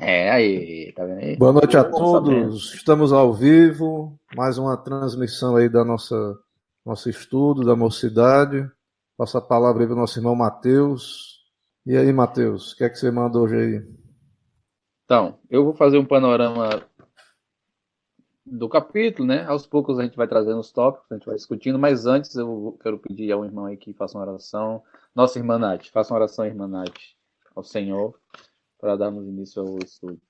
Aí, tá vendo aí? Boa noite a Bom sabendo. todos. Estamos ao vivo, mais uma transmissão aí da nosso estudo da mocidade. Passa a palavra aí para o nosso irmão Mateus. E aí, Mateus, o que é que você manda hoje aí? Então, eu vou fazer um panorama do capítulo, né? Aos poucos a gente vai trazendo os tópicos, a gente vai discutindo, mas antes eu quero pedir ao irmão aí que faça uma oração. Nossa irmã Nath, faça uma oração, irmã Nath, ao Senhor, para darmos início ao estudo.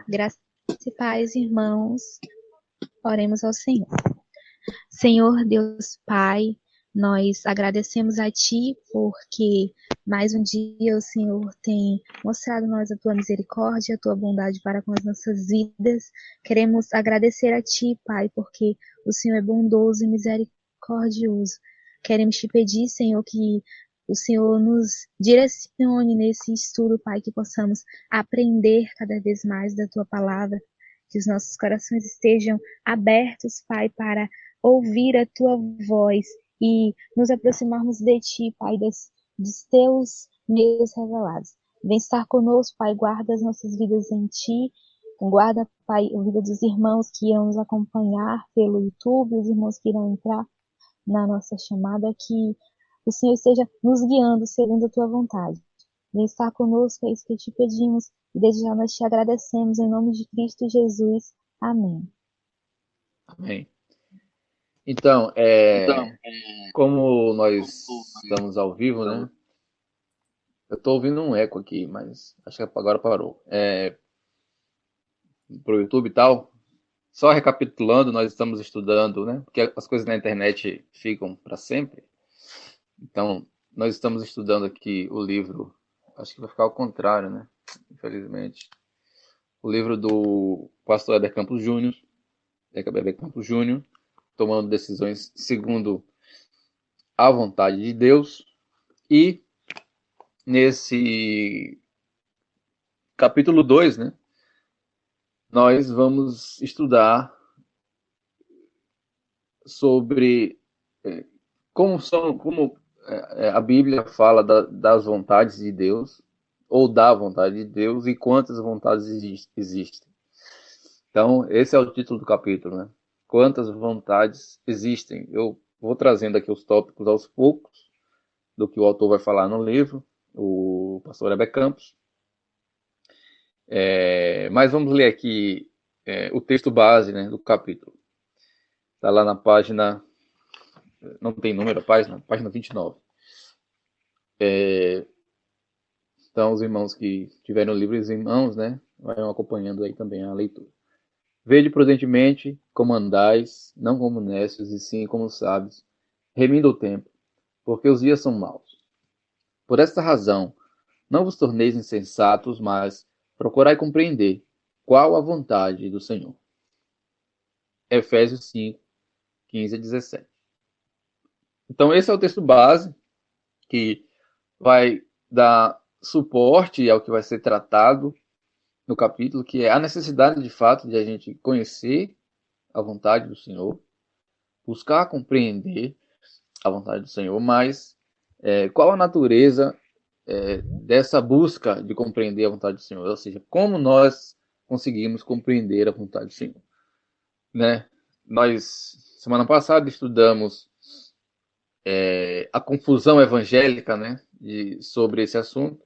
Graças e paz, irmãos, oremos ao Senhor. Senhor Deus Pai, nós agradecemos a Ti porque mais um dia o Senhor tem mostrado a nós a Tua misericórdia, a Tua bondade para com as nossas vidas. Queremos agradecer a Ti, Pai, porque o Senhor é bondoso e misericordioso. Queremos Te pedir, Senhor, que o Senhor nos direcione nesse estudo, Pai, que possamos aprender cada vez mais da Tua palavra, que os nossos corações estejam abertos, Pai, para ouvir a tua voz e nos aproximarmos de ti, Pai, dos teus meios revelados. Vem estar conosco, Pai, guarda as nossas vidas em ti, guarda, Pai, a vida dos irmãos que irão nos acompanhar pelo YouTube, os irmãos que irão entrar na nossa chamada, que o Senhor esteja nos guiando segundo a tua vontade. Vem estar conosco, é isso que te pedimos, e desde já nós te agradecemos, em nome de Cristo Jesus. Amém. Amém. Então, como nós estamos ao vivo, né? Eu tô ouvindo um eco aqui, mas acho que agora parou. Pro YouTube e tal. Só recapitulando, nós estamos estudando, né? Porque as coisas na internet ficam para sempre. Então, nós estamos estudando aqui o livro. Acho que vai ficar ao contrário, né? Infelizmente. O livro do pastor Éder Campos Júnior. Éder Campos Júnior. Tomando decisões segundo a vontade de Deus. E nesse capítulo 2, né? Nós vamos estudar sobre como a Bíblia fala das vontades de Deus, ou da vontade de Deus, e quantas vontades existem. Então, esse é o título do capítulo, né? Quantas vontades existem? Eu vou trazendo aqui os tópicos aos poucos, do que o autor vai falar no livro, o pastor Heber Campos. Mas vamos ler aqui o texto base, né, do capítulo. Está lá na página, não tem número a página 29. Então, os irmãos que tiveram livros em mãos, né, vão acompanhando aí também a leitura. Vede prudentemente como andais, não como necios, e sim como sábios, remindo o tempo, porque os dias são maus. Por esta razão, não vos torneis insensatos, mas procurai compreender qual a vontade do Senhor. Efésios 5, 15 a 17. Então, esse é o texto base que vai dar suporte ao que vai ser tratado no capítulo, que é a necessidade de fato de a gente conhecer a vontade do Senhor, buscar compreender a vontade do Senhor, mas qual a natureza dessa busca de compreender a vontade do Senhor? Ou seja, como nós conseguimos compreender a vontade do Senhor, né? Nós, semana passada, estudamos a confusão evangélica, né, sobre esse assunto,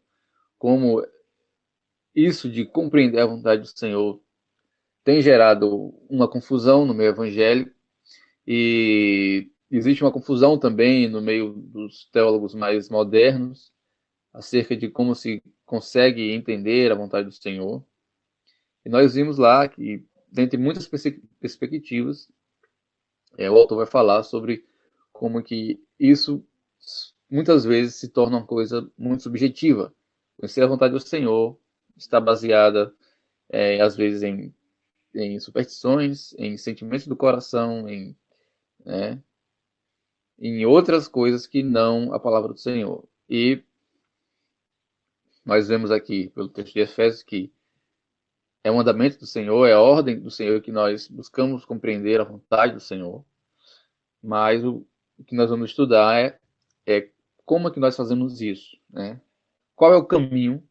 como isso de compreender a vontade do Senhor tem gerado uma confusão no meio evangélico, e existe uma confusão também no meio dos teólogos mais modernos acerca de como se consegue entender a vontade do Senhor. E nós vimos lá que, dentre muitas perspectivas, o autor vai falar sobre como que isso muitas vezes se torna uma coisa muito subjetiva. Conhecer a vontade do Senhor está baseada, às vezes, em superstições, em sentimentos do coração, né, em outras coisas que não a palavra do Senhor. E nós vemos aqui, pelo texto de Efésios, que é o mandamento do Senhor, é a ordem do Senhor que nós buscamos compreender a vontade do Senhor, mas o que nós vamos estudar é como é que nós fazemos isso, né? Qual é o caminho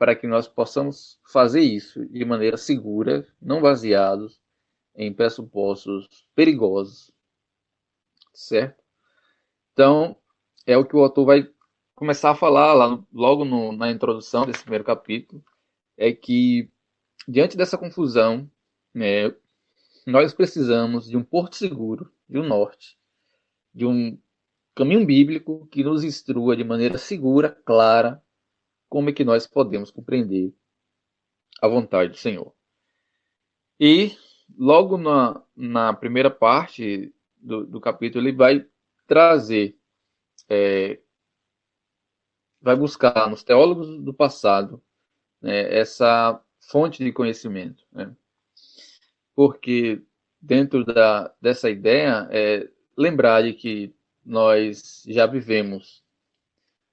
para que nós possamos fazer isso de maneira segura, não baseados em pressupostos perigosos, certo? Então, é o que o autor vai começar a falar lá, logo na introdução desse primeiro capítulo, é que, diante dessa confusão, né, nós precisamos de um porto seguro, de um norte, de um caminho bíblico que nos instrua de maneira segura, clara, como é que nós podemos compreender a vontade do Senhor. E logo na primeira parte do capítulo, ele vai trazer, vai buscar nos teólogos do passado, né, essa fonte de conhecimento. Né? Porque dentro dessa ideia, lembrar de que nós já vivemos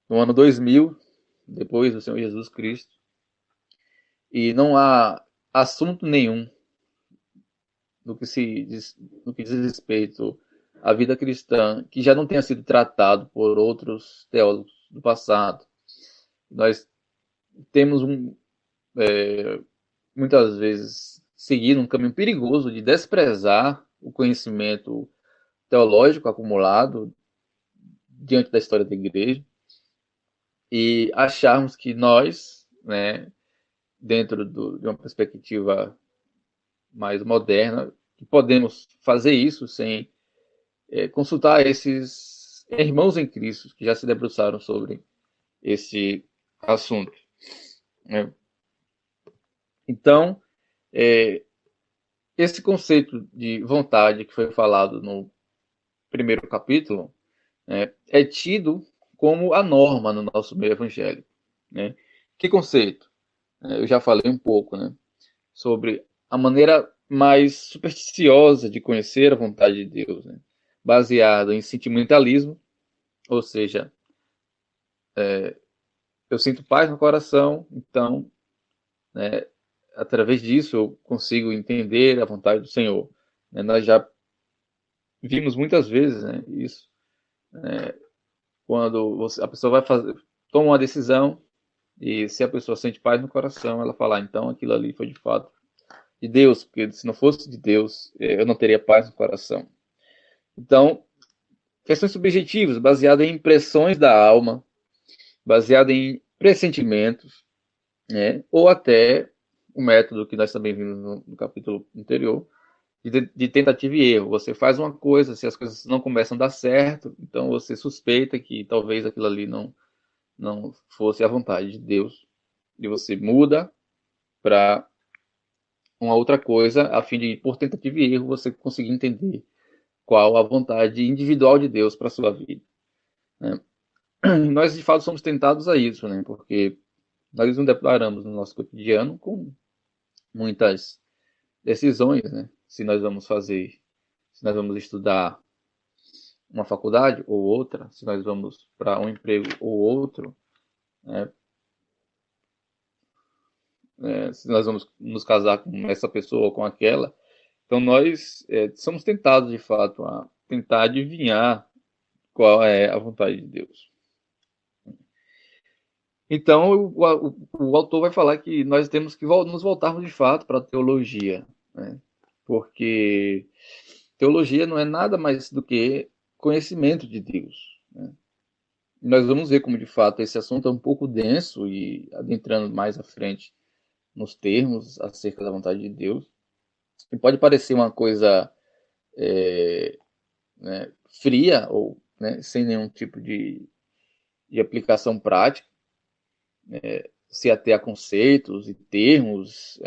no ano 2000, depois do Senhor Jesus Cristo, e não há assunto nenhum no que diz respeito à vida cristã que já não tenha sido tratado por outros teólogos do passado. Nós temos muitas vezes seguido um caminho perigoso de desprezar o conhecimento teológico acumulado diante da história da igreja e acharmos que nós, né, dentro de uma perspectiva mais moderna, que podemos fazer isso sem consultar esses irmãos em Cristo que já se debruçaram sobre esse assunto. Né? Então, esse conceito de vontade que foi falado no primeiro capítulo é tido como a norma no nosso meio evangélico. Né? Que conceito? Eu já falei um pouco, né, sobre a maneira mais supersticiosa de conhecer a vontade de Deus, né? Baseado em sentimentalismo, ou seja, eu sinto paz no coração, então, né, através disso eu consigo entender a vontade do Senhor. Nós já vimos muitas vezes, né, isso, quando a pessoa toma uma decisão e se a pessoa sente paz no coração, ela fala, então aquilo ali foi de fato de Deus, porque se não fosse de Deus, eu não teria paz no coração. Então, questões subjetivas, baseadas em impressões da alma, baseadas em pressentimentos, né? Ou até o método que nós também vimos no capítulo anterior, de tentativa e erro. Você faz uma coisa, se as coisas não começam a dar certo, então você suspeita que talvez aquilo ali não fosse a vontade de Deus, e você muda para uma outra coisa, a fim de, por tentativa e erro, você conseguir entender qual a vontade individual de Deus para a sua vida. Né? Nós, de fato, somos tentados a isso, né? Porque nós nos deparamos no nosso cotidiano com muitas decisões, né? Se nós vamos estudar uma faculdade ou outra, se nós vamos para um emprego ou outro, né? Se nós vamos nos casar com essa pessoa ou com aquela. Então nós somos tentados, de fato, a tentar adivinhar qual é a vontade de Deus. Então o autor vai falar que nós temos que nos voltarmos de fato para a teologia, né? Porque teologia não é nada mais do que conhecimento de Deus. Né? Nós vamos ver como de fato esse assunto é um pouco denso e adentrando mais à frente nos termos acerca da vontade de Deus. E pode parecer uma coisa né, fria ou né, sem nenhum tipo de aplicação prática, se ater a conceitos e termos,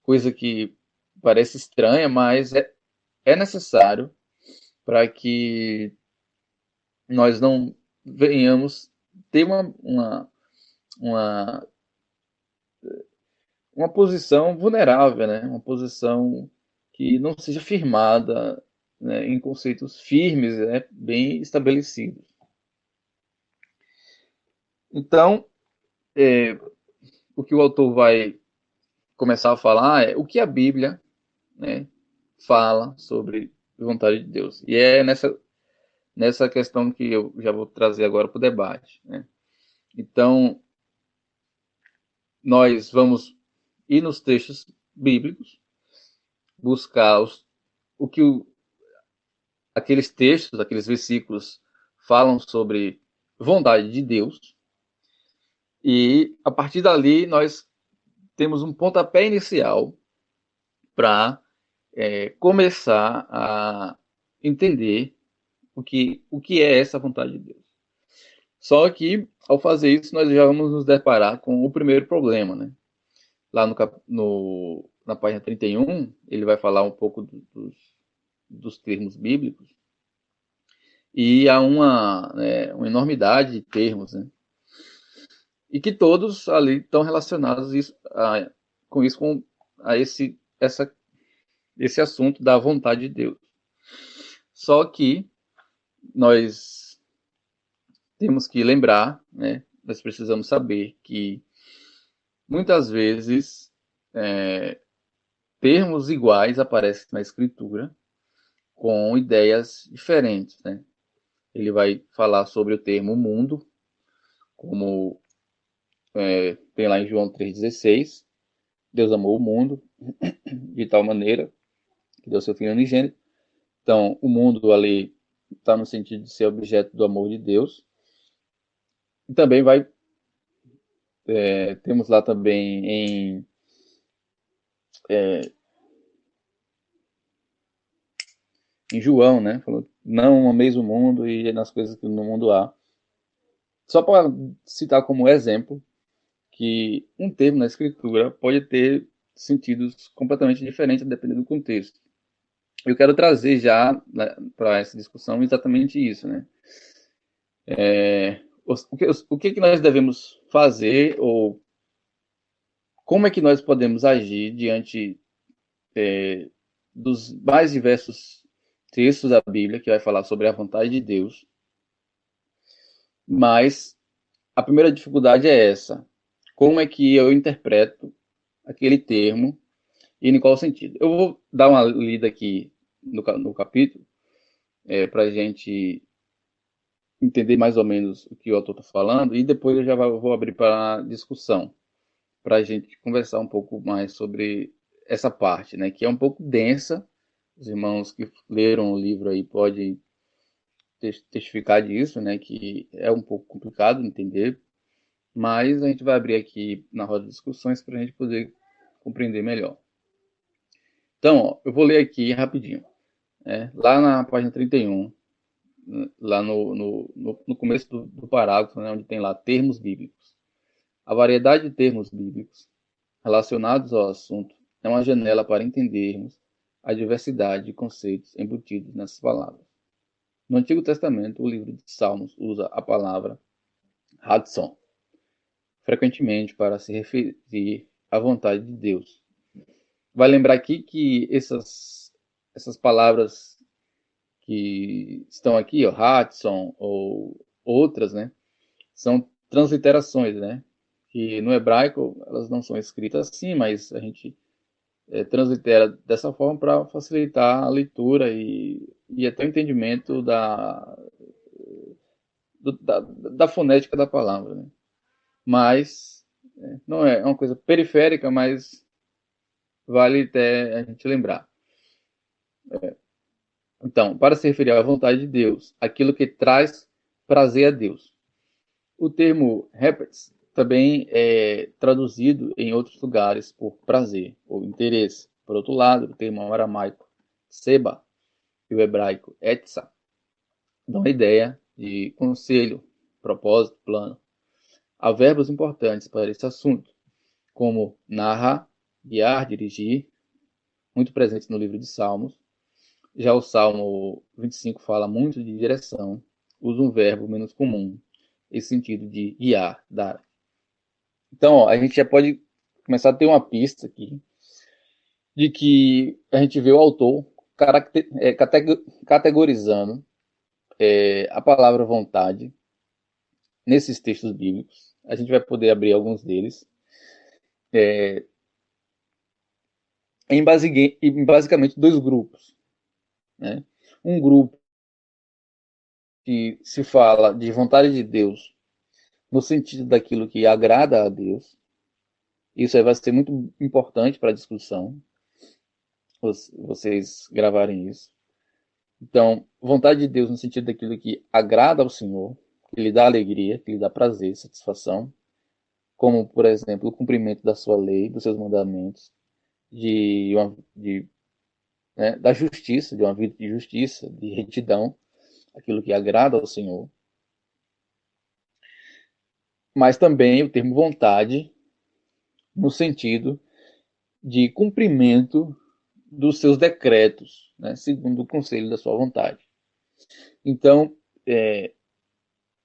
coisa que parece estranha, mas é necessário para que nós não venhamos ter uma posição vulnerável, né? Uma posição que não seja firmada, né, em conceitos firmes, né, bem estabelecidos. Então, o que o autor vai começar a falar é o que a Bíblia, né, fala sobre a vontade de Deus. E é nessa questão que eu já vou trazer agora para o debate. Né? Então, nós vamos ir nos textos bíblicos, buscar o que aqueles textos, aqueles versículos falam sobre vontade de Deus, e a partir dali nós temos um pontapé inicial para começar a entender o que é essa vontade de Deus. Só que, ao fazer isso, nós já vamos nos deparar com o primeiro problema, né? Lá na página 31, ele vai falar um pouco dos termos bíblicos, e há uma enormidade de termos, né? E que todos ali estão relacionados com esse assunto da vontade de Deus. Só que nós temos que lembrar, né? Nós precisamos saber que muitas vezes termos iguais aparecem na Escritura com ideias diferentes, né? Ele vai falar sobre o termo mundo, como tem lá em João 3,16, Deus amou o mundo de tal maneira que deu seu Filho unigênito. Então, o mundo ali está no sentido de ser objeto do amor de Deus. E também temos lá também em João, né? Falou, não ameis o mundo e nas coisas que no mundo há. Só para citar como exemplo que um termo na Escritura pode ter sentidos completamente diferentes dependendo do contexto. Eu quero trazer já, né, para essa discussão exatamente isso, né? O que nós devemos fazer, ou como é que nós podemos agir diante dos mais diversos textos da Bíblia que vai falar sobre a vontade de Deus. Mas a primeira dificuldade é essa: como é que eu interpreto aquele termo e em qual sentido? Eu vou dar uma lida aqui no capítulo para a gente entender mais ou menos o que o autor está falando, e depois eu já vou abrir para discussão, para a gente conversar um pouco mais sobre essa parte, né, que é um pouco densa. Os irmãos que leram o livro aí podem testificar disso, né, que é um pouco complicado de entender, mas a gente vai abrir aqui na roda de discussões para a gente poder compreender melhor. Então, ó, eu vou ler aqui rapidinho. Lá na página 31, lá no começo do parágrafo, né, onde tem lá termos bíblicos. A variedade de termos bíblicos relacionados ao assunto é uma janela para entendermos a diversidade de conceitos embutidos nessas palavras. No Antigo Testamento, o livro de Salmos usa a palavra Radson, frequentemente para se referir à vontade de Deus. Vai lembrar aqui que essas palavras que estão aqui, ó, Radson ou outras, né, são transliterações, né, que no hebraico elas não são escritas assim, mas a gente translitera dessa forma para facilitar a leitura e até o entendimento da fonética da palavra, né? Mas não é uma coisa periférica, mas vale até a gente lembrar. Então, para se referir à vontade de Deus, aquilo que traz prazer a Deus. O termo repets também é traduzido em outros lugares por prazer ou interesse. Por outro lado, o termo aramaico seba e o hebraico etza dão a ideia de conselho, propósito, plano. Há verbos importantes para esse assunto, como narrar, guiar, dirigir, muito presentes no livro de Salmos. Já o Salmo 25 fala muito de direção, usa um verbo menos comum, esse sentido de guiar, dar. Então, ó, a gente já pode começar a ter uma pista aqui de que a gente vê o autor categorizando a palavra vontade nesses textos bíblicos. A gente vai poder abrir alguns deles em basicamente dois grupos, né? Um grupo que se fala de vontade de Deus no sentido daquilo que agrada a Deus, Isso aí vai ser muito importante para a discussão, vocês gravarem isso. Então, vontade de Deus no sentido daquilo que agrada ao Senhor, que lhe dá alegria, que lhe dá prazer, satisfação, como, por exemplo, o cumprimento da sua lei, dos seus mandamentos, da justiça, de uma vida de justiça, de retidão, aquilo que agrada ao Senhor. Mas também o termo vontade, no sentido de cumprimento dos seus decretos, né, segundo o conselho da sua vontade. Então,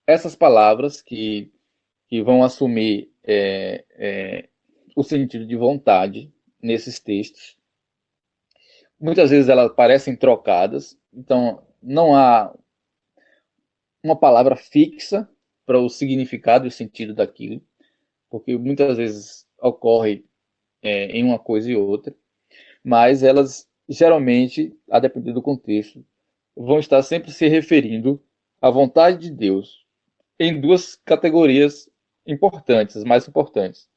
essas palavras que vão assumir o sentido de vontade nesses textos, muitas vezes elas parecem trocadas, então não há uma palavra fixa para o significado e o sentido daquilo, porque muitas vezes ocorre em uma coisa e outra, mas elas geralmente, a depender do contexto, vão estar sempre se referindo à vontade de Deus em duas categorias importantes, as mais importantes,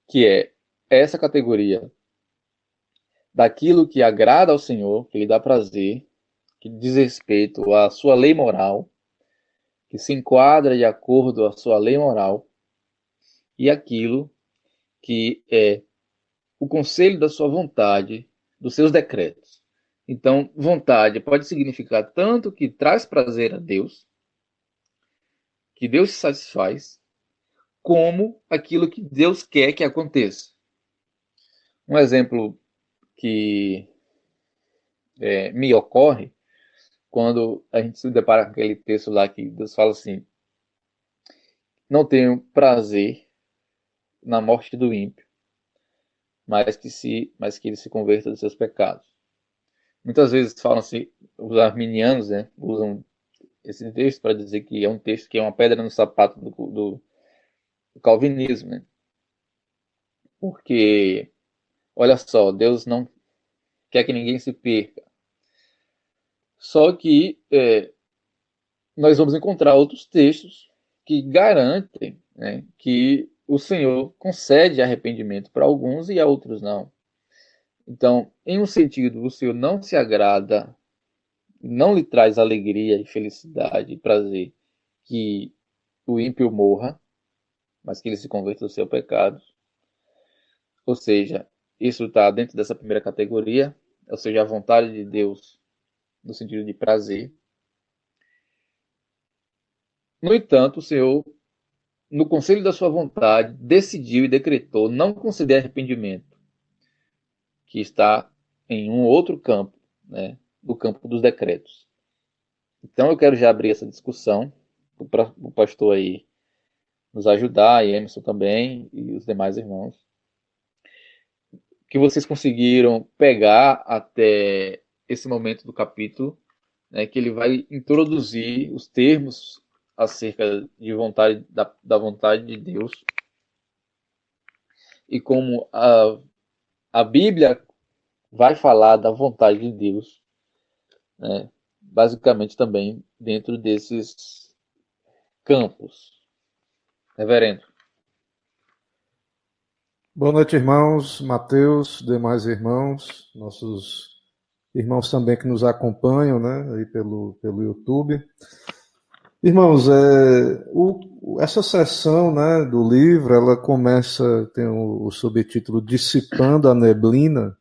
que é essa categoria daquilo que agrada ao Senhor, que lhe dá prazer, que diz respeito à sua lei moral, que se enquadra de acordo à sua lei moral, e aquilo que é o conselho da sua vontade, dos seus decretos. Então, vontade pode significar tanto que traz prazer a Deus, que Deus se satisfaz, como aquilo que Deus quer que aconteça. Um exemplo que me ocorre quando a gente se depara com aquele texto lá que Deus fala assim: não tenho prazer na morte do ímpio, mas que ele se converta dos seus pecados. Muitas vezes falam-se, os arminianos, né, usam esse texto para dizer que é um texto que é uma pedra no sapato do calvinismo, né? Porque, olha só, Deus não quer que ninguém se perca. Só que nós vamos encontrar outros textos que garantem, né, que o Senhor concede arrependimento para alguns e a outros não. Então, em um sentido, o Senhor não se agrada, não lhe traz alegria e felicidade e prazer que o ímpio morra, mas que ele se converta dos seus pecados. Ou seja, isso está dentro dessa primeira categoria, ou seja, a vontade de Deus no sentido de prazer. No entanto, o Senhor, no conselho da sua vontade, decidiu e decretou não conceder arrependimento, que está em um outro campo, né, do campo dos decretos. Então eu quero já abrir essa discussão para o pastor aí nos ajudar, e Emerson também, e os demais irmãos, que vocês conseguiram pegar até esse momento do capítulo, né, que ele vai introduzir os termos acerca de vontade, da vontade de Deus, e como a Bíblia vai falar da vontade de Deus, né, basicamente também dentro desses campos. Reverendo. Boa noite, irmãos. Mateus, demais irmãos, nossos irmãos também que nos acompanham, né, aí pelo YouTube. Irmãos, essa sessão, né, do livro, ela começa, tem o subtítulo Dissipando a Neblina,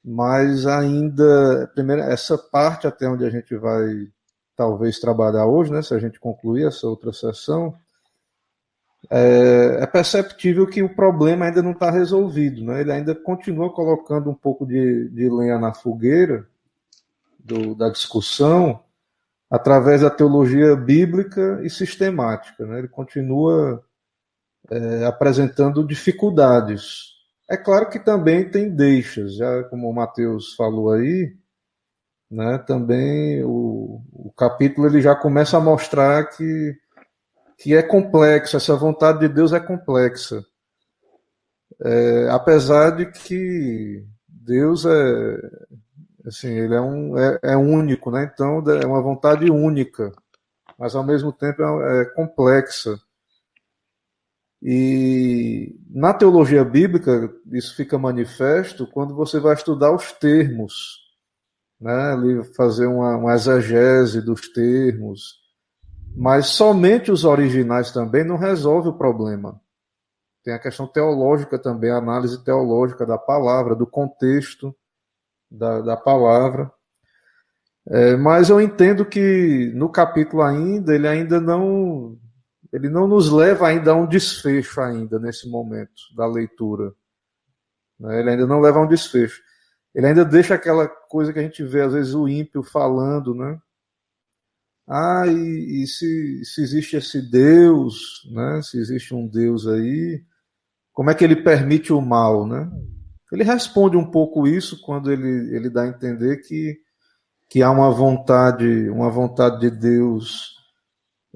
mas ainda, primeiro, essa parte até onde a gente vai talvez trabalhar hoje, né, se a gente concluir essa outra sessão, é perceptível que o problema ainda não está resolvido, né? Ele ainda continua colocando um pouco de lenha na fogueira da discussão através da teologia bíblica e sistemática, né? Ele continua apresentando dificuldades. É claro que também tem deixas, já como o Mateus falou aí, né? Também o capítulo ele já começa a mostrar que é complexo, essa vontade de Deus é complexa. Apesar de que Deus assim, ele é único, né? Então é uma vontade única, mas ao mesmo tempo é complexa. E na teologia bíblica, isso fica manifesto quando você vai estudar os termos, né? Ali fazer uma exegese dos termos. Mas somente os originais também não resolve o problema. Tem a questão teológica também, a análise teológica da palavra, do contexto da palavra. Mas eu entendo que no capítulo ainda, ele não nos leva ainda a um desfecho ainda nesse momento da leitura. Né? Ele ainda não leva a um desfecho. Ele ainda deixa aquela coisa que a gente vê às vezes o ímpio falando, né? E se existe esse Deus, né? Se existe um Deus aí, como é que ele permite o mal, né? Ele responde um pouco isso quando ele dá a entender que há uma vontade de Deus,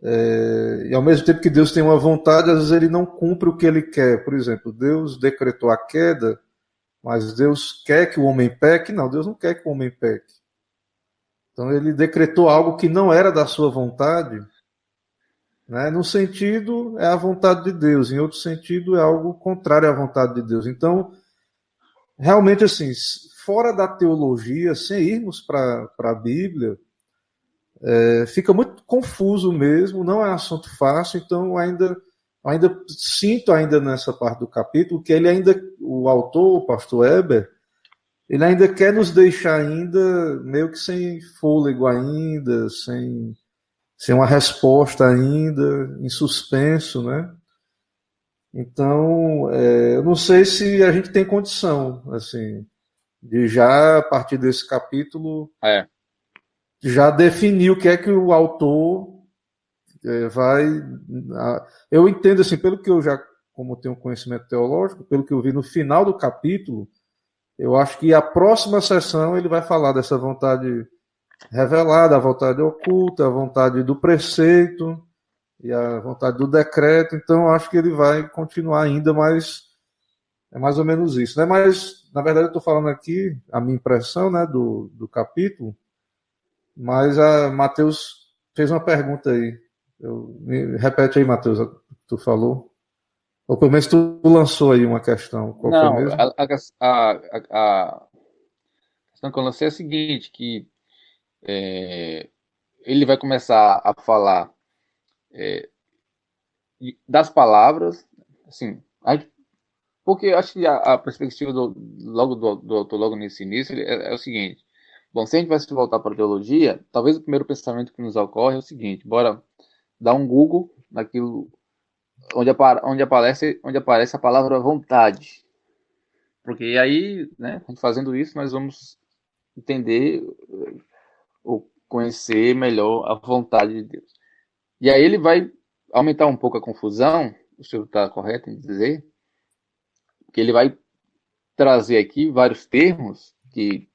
e ao mesmo tempo que Deus tem uma vontade, às vezes ele não cumpre o que ele quer. Por exemplo, Deus decretou a queda, mas Deus quer que o homem peque? Não, Deus não quer que o homem peque. Então ele decretou algo que não era da sua vontade, né? Num sentido é a vontade de Deus, em outro sentido é algo contrário à vontade de Deus. Então, realmente assim, fora da teologia, sem irmos para a Bíblia, fica muito confuso mesmo, não é assunto fácil, então ainda sinto ainda nessa parte do capítulo que o autor, o pastor Eber, ele ainda quer nos deixar ainda meio que sem fôlego ainda, sem uma resposta ainda, em suspenso, né? Então, eu não sei se a gente tem condição, assim, de já, a partir desse capítulo, já definir o que é que o autor vai... Eu entendo, assim, pelo que eu já, como tenho conhecimento teológico, pelo que eu vi no final do capítulo, eu acho que a próxima sessão ele vai falar dessa vontade revelada, a vontade oculta, a vontade do preceito e a vontade do decreto. Então, eu acho que ele vai continuar ainda, mas é mais ou menos isso, né? Mas, na verdade, eu estou falando aqui a minha impressão, né, do capítulo, mas a Mateus fez uma pergunta aí. Repete aí, Mateus, o que tu falou. Ou pelo menos tu lançou aí uma questão. Qual foi Não, mesmo? a questão que eu lancei é a seguinte, que ele vai começar a falar das palavras, assim, porque eu acho que a perspectiva do autor logo nesse início é o seguinte, bom, se a gente vai se voltar para a teologia, talvez o primeiro pensamento que nos ocorre é o seguinte, bora dar um Google naquilo onde aparece a palavra vontade, porque aí, né, fazendo isso, nós vamos entender ou conhecer melhor a vontade de Deus. E aí ele vai aumentar um pouco a confusão, o senhor está correto em dizer, que ele vai trazer aqui vários termos que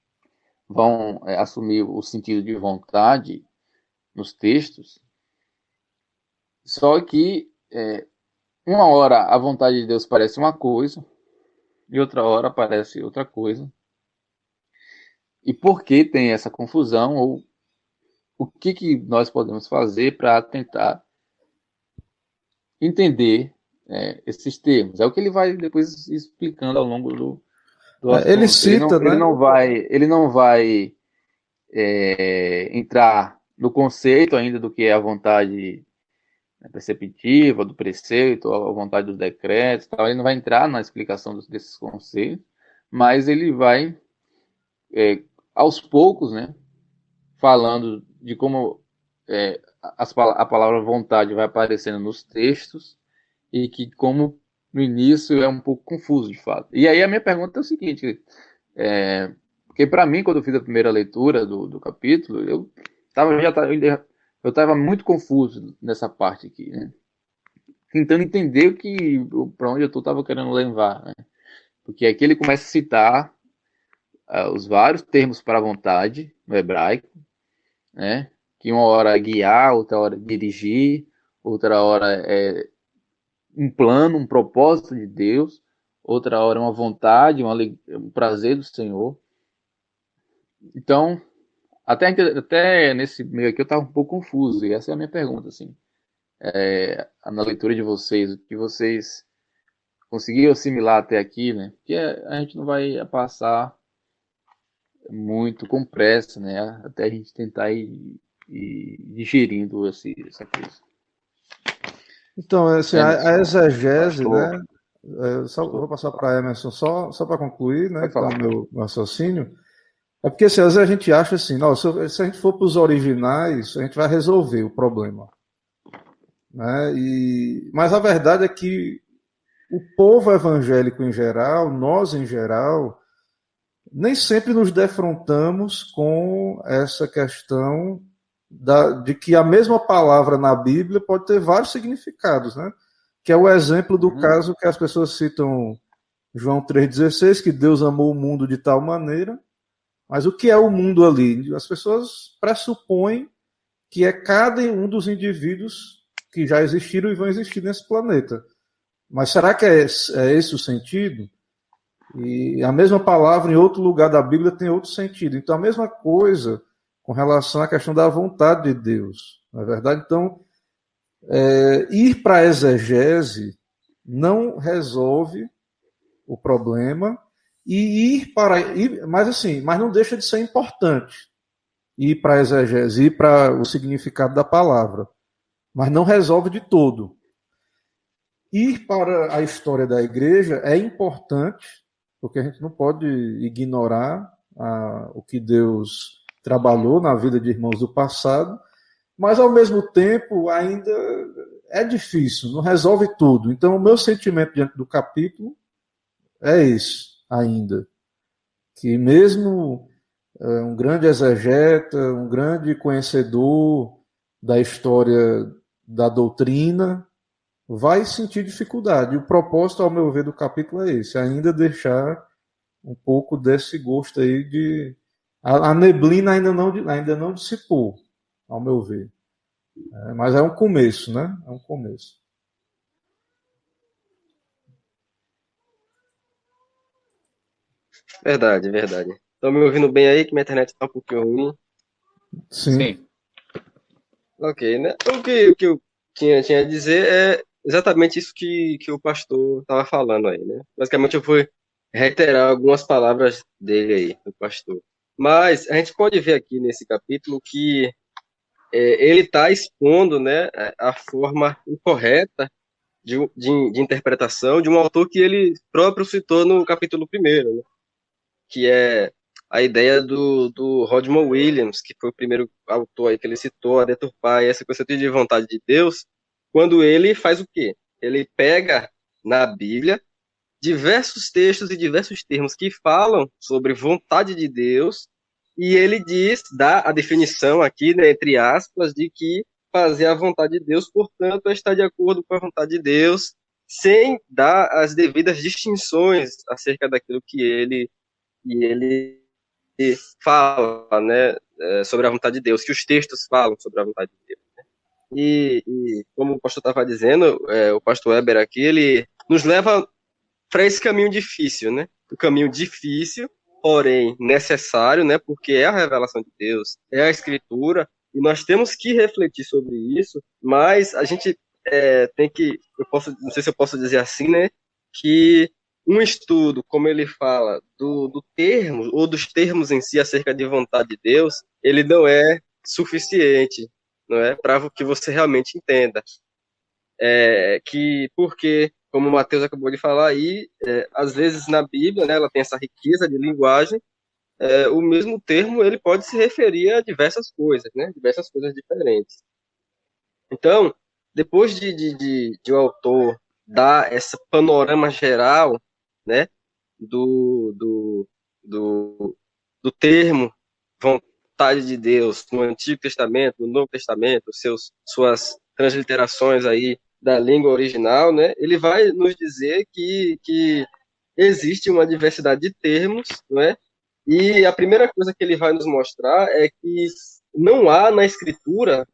vão assumir o sentido de vontade nos textos, só que uma hora a vontade de Deus parece uma coisa e outra hora parece outra coisa. E por que tem essa confusão, ou o que nós podemos fazer para tentar entender esses termos? É o que ele vai depois explicando ao longo do Ele assunto. cita, né? Ele não vai entrar no conceito ainda do que é a vontade perceptiva, do preceito, a vontade dos decretos, tal. Ele não vai entrar na explicação desses conceitos, mas ele vai, aos poucos, né, falando de como a palavra vontade vai aparecendo nos textos e que como no início é um pouco confuso de fato. E aí a minha pergunta é o seguinte, porque para mim, quando eu fiz a primeira leitura do capítulo, eu estava muito confuso nessa parte aqui, né? Tentando entender para onde eu estava querendo levar, né? Porque aqui ele começa a citar os vários termos para vontade no hebraico, né? Que uma hora é guiar, outra hora é dirigir, outra hora é um plano, um propósito de Deus, outra hora é uma vontade, um prazer do Senhor. Então, até nesse meio aqui eu estava um pouco confuso, e essa é a minha pergunta, assim. na leitura de vocês, o que vocês conseguiram assimilar até aqui, né? Porque a gente não vai passar muito com pressa, né? Até a gente tentar ir digerindo essa coisa. Então, assim, a exegese, pastor, né? Vou passar para Emerson só para concluir, né? Então, meu raciocínio. É porque assim, às vezes a gente acha assim, não, se a gente for para os originais, a gente vai resolver o problema. Né? Mas a verdade é que o povo evangélico em geral, nós em geral, nem sempre nos defrontamos com essa questão de que a mesma palavra na Bíblia pode ter vários significados, né? Que é o exemplo do caso que as pessoas citam João 3,16, que Deus amou o mundo de tal maneira. Mas o que é o mundo ali? As pessoas pressupõem que é cada um dos indivíduos que já existiram e vão existir nesse planeta. Mas será que é esse o sentido? E a mesma palavra em outro lugar da Bíblia tem outro sentido. Então, a mesma coisa com relação à questão da vontade de Deus. Não é verdade? Então, ir para a exegese não resolve o problema, mas não deixa de ser importante ir para a exegese, ir para o significado da palavra, mas não resolve de todo. Ir para a história da igreja é importante, porque a gente não pode ignorar o que Deus trabalhou na vida de irmãos do passado, mas ao mesmo tempo ainda é difícil, não resolve tudo. Então o meu sentimento diante do capítulo é esse ainda, que mesmo um grande exegeta, um grande conhecedor da história da doutrina, vai sentir dificuldade. E o propósito, ao meu ver, do capítulo é esse, ainda deixar um pouco desse gosto aí de... A neblina ainda não dissipou, ao meu ver. Mas é um começo, né? É um começo. Verdade, verdade. Estão me ouvindo bem aí, que minha internet está um pouquinho ruim? Sim. Ok, né? Então, o que eu tinha a dizer é exatamente isso que o pastor estava falando aí, né? Basicamente, eu fui reiterar algumas palavras dele aí, do pastor. Mas a gente pode ver aqui nesse capítulo que ele está expondo, né, a forma incorreta de interpretação de um autor que ele próprio citou no capítulo 1º, né? Que é a ideia do Rodman Williams, que foi o primeiro autor aí que ele citou, a deturpar esse conceito de vontade de Deus, quando ele faz o quê? Ele pega na Bíblia diversos textos e diversos termos que falam sobre vontade de Deus, e ele dá a definição aqui, né, entre aspas, de que fazer a vontade de Deus, portanto, é estar de acordo com a vontade de Deus, sem dar as devidas distinções acerca daquilo que ele fala, né, sobre a vontade de Deus, que os textos falam sobre a vontade de Deus. Né? E como o pastor estava dizendo, o pastor Weber aqui, ele nos leva para esse caminho difícil, né? O caminho difícil, porém necessário, né? Porque é a revelação de Deus, é a Escritura, e nós temos que refletir sobre isso, mas a gente tem que, não sei se eu posso dizer assim, né? Que um estudo, como ele fala, do termo, ou dos termos em si acerca de vontade de Deus, ele não é suficiente, não é? Para que você realmente entenda. Porque, como o Mateus acabou de falar aí, às vezes na Bíblia, né, ela tem essa riqueza de linguagem, o mesmo termo ele pode se referir a diversas coisas, né, diversas coisas diferentes. Então, depois de o autor dar esse panorama geral, né, do, do, do termo vontade de Deus no Antigo Testamento, no Novo Testamento, suas transliterações aí da língua original, né, ele vai nos dizer que existe uma diversidade de termos, não é? E a primeira coisa que ele vai nos mostrar é que não há na escritura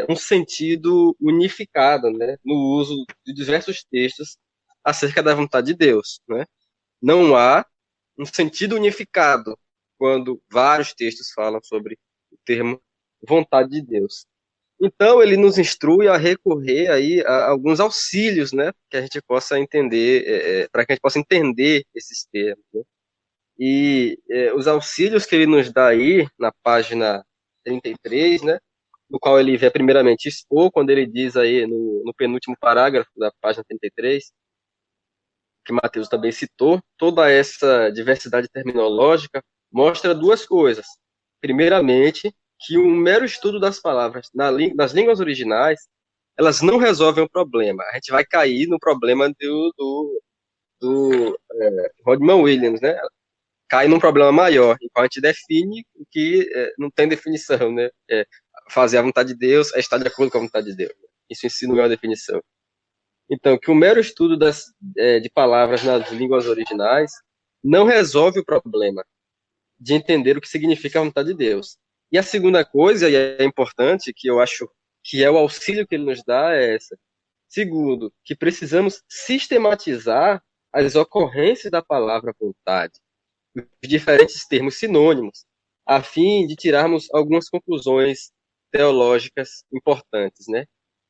um sentido unificado, né, no uso de diversos textos acerca da vontade de Deus, né? Não há um sentido unificado quando vários textos falam sobre o termo vontade de Deus. Então, ele nos instrui a recorrer aí a alguns auxílios, né, que a gente possa entender, para que a gente possa entender esses termos, né? E os auxílios que ele nos dá aí, na página 33, né, no qual ele vai primeiramente expor, quando ele diz aí no penúltimo parágrafo da página 33, que Mateus também citou, toda essa diversidade terminológica mostra duas coisas. Primeiramente, que um mero estudo das palavras nas línguas originais, elas não resolvem o problema. A gente vai cair no problema do Rodman Williams, né? Cai num problema maior, em qual a gente define o que não tem definição, né? Fazer a vontade de Deus é estar de acordo com a vontade de Deus. Isso em si não é uma definição. Então, que o mero estudo de palavras nas línguas originais não resolve o problema de entender o que significa a vontade de Deus. E a segunda coisa, e é importante, que eu acho que é o auxílio que ele nos dá, é essa. Segundo, que precisamos sistematizar as ocorrências da palavra vontade, os diferentes termos sinônimos, a fim de tirarmos algumas conclusões teológicas importantes, né?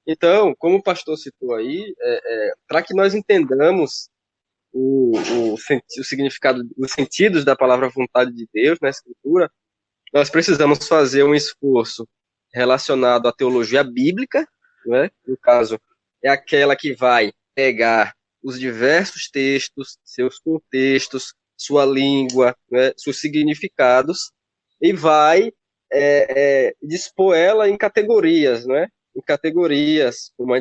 Então, como o pastor citou aí, para que nós entendamos o significado, os sentidos da palavra vontade de Deus na Escritura, nós precisamos fazer um esforço relacionado à teologia bíblica, né? No caso, é aquela que vai pegar os diversos textos, seus contextos, sua língua, né? Seus significados, e vai dispor ela em categorias, né? Em categorias, como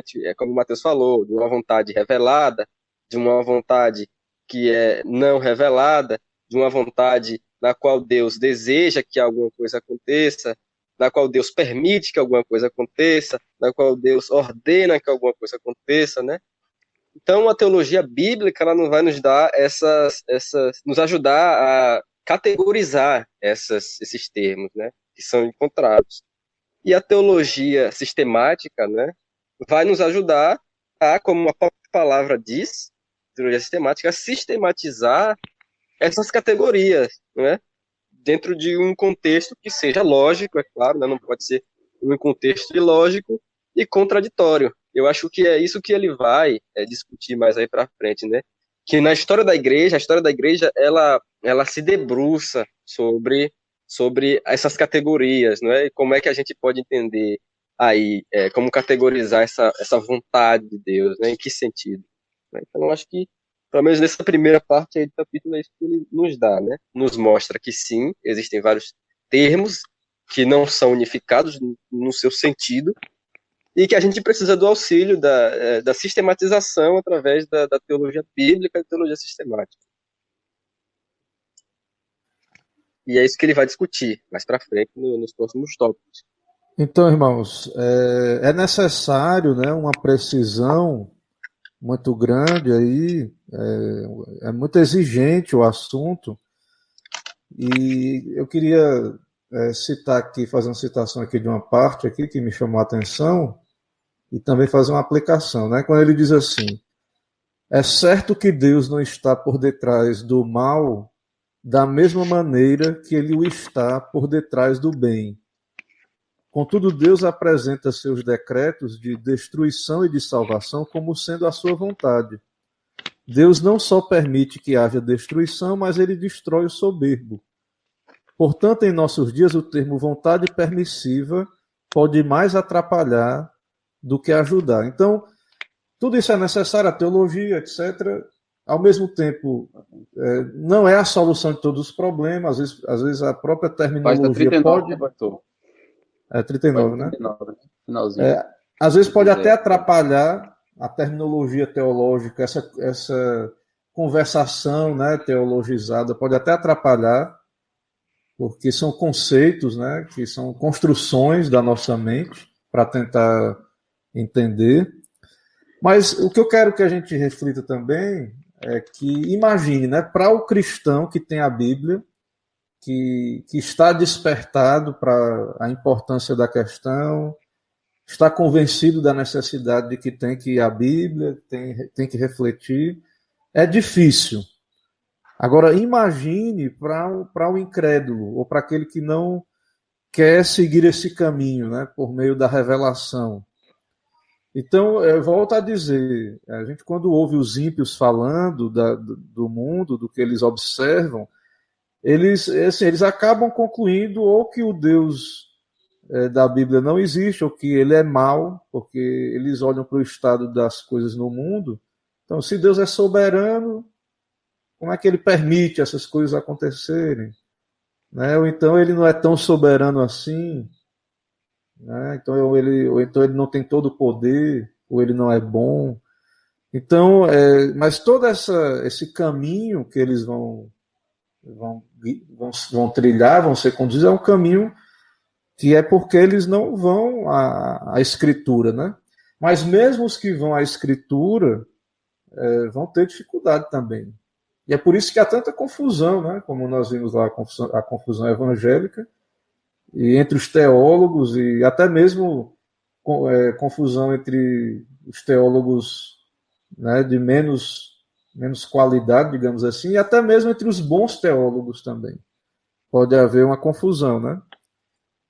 o Mateus falou, de uma vontade revelada, de uma vontade que é não revelada, de uma vontade na qual Deus deseja que alguma coisa aconteça, na qual Deus permite que alguma coisa aconteça, na qual Deus ordena que alguma coisa aconteça, né? Então, a teologia bíblica ela não vai nos dar nos ajudar a categorizar esses termos, né, que são encontrados. E a teologia sistemática, né, vai nos ajudar a, como a própria palavra diz, teologia sistemática, a sistematizar essas categorias, né, dentro de um contexto que seja lógico, é claro, né, não pode ser um contexto ilógico e contraditório. Eu acho que é isso que ele vai discutir mais aí para frente, né? Que na história da igreja, a história da igreja, ela se debruça sobre essas categorias, né? E como é que a gente pode entender aí, como categorizar essa vontade de Deus, né? Em que sentido? Né? Então, eu acho que pelo menos nessa primeira parte aí do capítulo, é isso que ele nos dá, né? Nos mostra que sim, existem vários termos que não são unificados no seu sentido e que a gente precisa do auxílio da sistematização através da teologia bíblica e da teologia sistemática. E é isso que ele vai discutir mais para frente nos próximos tópicos. Então, irmãos, é necessário, né, uma precisão muito grande aí, é muito exigente o assunto, e eu queria citar aqui, fazer uma citação aqui de uma parte aqui que me chamou a atenção, e também fazer uma aplicação, né? Quando ele diz assim, é certo que Deus não está por detrás do mal da mesma maneira que ele o está por detrás do bem. Contudo, Deus apresenta seus decretos de destruição e de salvação como sendo a sua vontade. Deus não só permite que haja destruição, mas ele destrói o soberbo. Portanto, em nossos dias, o termo vontade permissiva pode mais atrapalhar do que ajudar. Então, tudo isso é necessário, a teologia, etc. Ao mesmo tempo, não é a solução de todos os problemas, às vezes a própria terminologia 39, pode... Pastor. 39, né? 39, finalzinho. Às vezes pode até atrapalhar a terminologia teológica, essa conversação, né, teologizada, pode até atrapalhar, porque são conceitos, né, que são construções da nossa mente para tentar entender. Mas o que eu quero que a gente reflita também é que imagine, né, para o cristão que tem a Bíblia, que está despertado para a importância da questão, está convencido da necessidade de que tem que ir à Bíblia, tem que refletir, é difícil. Agora, imagine para o incrédulo, ou para aquele que não quer seguir esse caminho, né, por meio da revelação. Então, eu volto a dizer, a gente quando ouve os ímpios falando do mundo, do que eles observam, eles acabam concluindo ou que o Deus da Bíblia não existe, ou que ele é mau, porque eles olham para o estado das coisas no mundo. Então, se Deus é soberano, como é que ele permite essas coisas acontecerem? Né? Ou então ele não é tão soberano assim, né? Ou então ele não tem todo o poder, ou ele não é bom. Então, mas todo esse caminho que eles vão trilhar, vão ser conduzidos, é um caminho que é porque eles não vão à Escritura, né? Mas mesmo os que vão à Escritura vão ter dificuldade também. E é por isso que há tanta confusão, né? Como nós vimos lá, a confusão evangélica, e entre os teólogos, e até mesmo confusão entre os teólogos, né, de menos qualidade, digamos assim, e até mesmo entre os bons teólogos também. Pode haver uma confusão, né?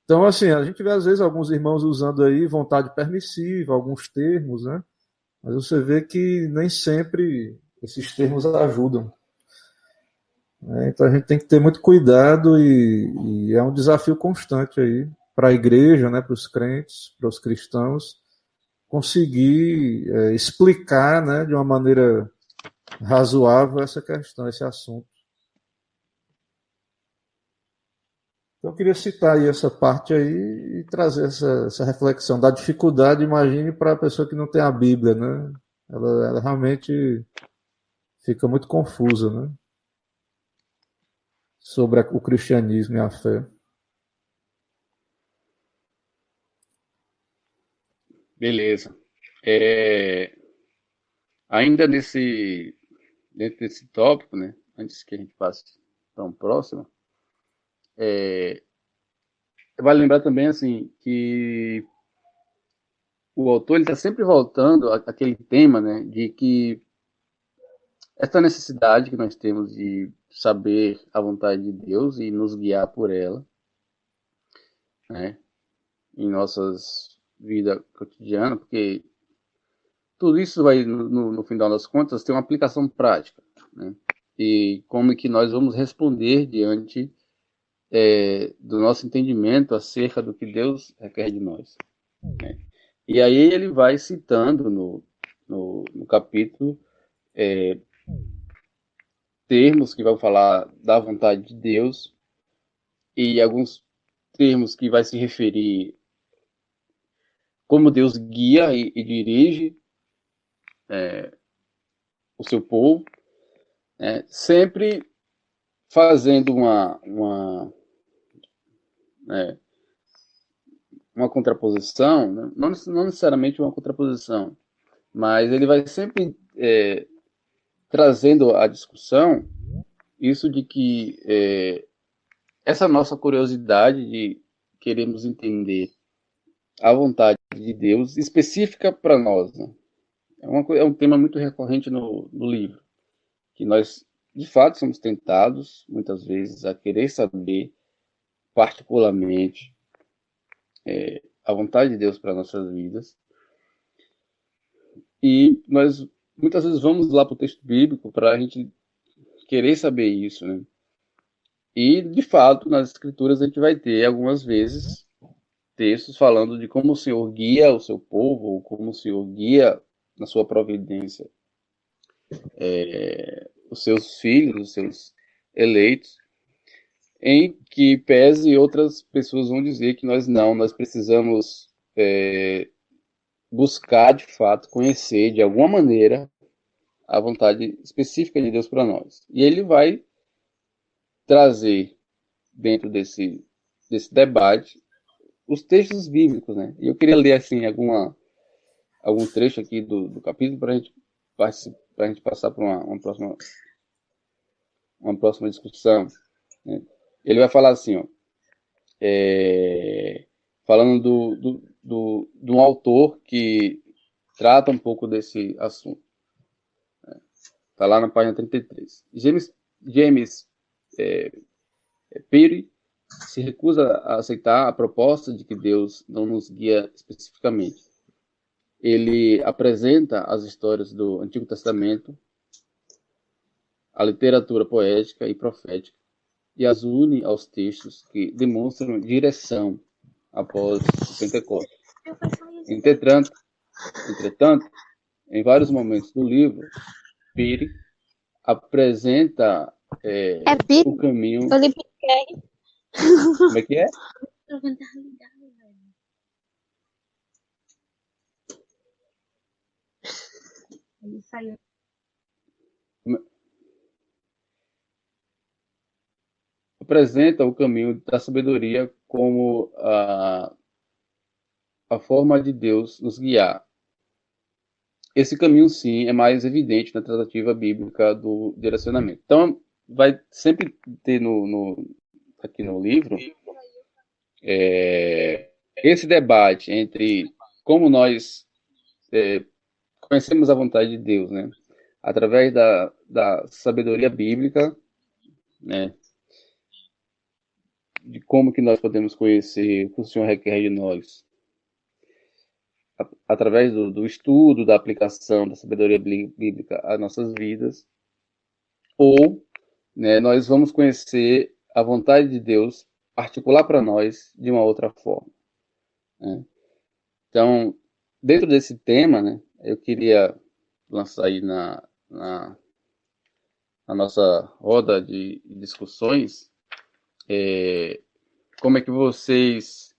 Então, assim, a gente vê às vezes alguns irmãos usando aí vontade permissiva, alguns termos, né? Mas você vê que nem sempre esses termos ajudam. Né? Então a gente tem que ter muito cuidado e é um desafio constante aí para a igreja, né, para os crentes, para os cristãos, conseguir explicar, né, de uma maneira razoável essa questão, esse assunto. Então eu queria citar aí essa parte aí e trazer essa reflexão da dificuldade, imagine, para a pessoa que não tem a Bíblia, né? Ela realmente fica muito confusa, né? Sobre o cristianismo e a fé. Beleza. Ainda dentro desse tópico, né? Antes que a gente passe para um próximo, vale lembrar também assim que o autor está sempre voltando àquele tema, né, de que essa necessidade que nós temos de saber a vontade de Deus e nos guiar por ela, né, em nossas vidas cotidianas, porque tudo isso vai, no final das contas, ter uma aplicação prática, né, e como é que nós vamos responder diante do nosso entendimento acerca do que Deus requer de nós, né. E aí ele vai citando no capítulo termos que vão falar da vontade de Deus e alguns termos que vai se referir como Deus guia e dirige o seu povo, sempre fazendo uma contraposição, né? Não necessariamente uma contraposição, mas ele vai sempre trazendo à discussão isso de que essa nossa curiosidade de queremos entender a vontade de Deus específica para nós, né? É um tema muito recorrente no livro, que nós, de fato, somos tentados, muitas vezes, a querer saber, particularmente, a vontade de Deus para nossas vidas. E nós, muitas vezes, vamos lá para o texto bíblico para a gente querer saber isso, né? E, de fato, nas escrituras a gente vai ter, algumas vezes, textos falando de como o Senhor guia o seu povo, ou como o Senhor guia na sua providência os seus filhos, os seus eleitos, em que pese outras pessoas vão dizer que nós precisamos buscar de fato, conhecer de alguma maneira a vontade específica de Deus para nós. E ele vai trazer dentro desse debate os textos bíblicos, né? E eu queria ler assim algum trecho aqui do capítulo para a gente passar para uma próxima discussão, né? Ele vai falar assim, ó, falando de um autor que trata um pouco desse assunto. Está lá na página 33. James Peary se recusa a aceitar a proposta de que Deus não nos guia especificamente. Ele apresenta as histórias do Antigo Testamento, a literatura poética e profética, e as une aos textos que demonstram direção após o Pentecostes. Entretanto, em vários momentos do livro, Pire apresenta o caminho. Eu lhe piquei. Como é que é? Ele saiu. Apresenta o caminho da sabedoria como a forma de Deus nos guiar. Esse caminho, sim, é mais evidente na tratativa bíblica do direcionamento. Então, vai sempre ter aqui no livro esse debate entre como nós conhecemos a vontade de Deus, né? Através da sabedoria bíblica, né? De como que nós podemos conhecer o que o Senhor requer de nós. Através do estudo, da aplicação da sabedoria bíblica às nossas vidas, ou, né, nós vamos conhecer a vontade de Deus particular para nós de uma outra forma, né? Então, dentro desse tema, né, eu queria lançar aí na nossa roda de discussões como é que vocês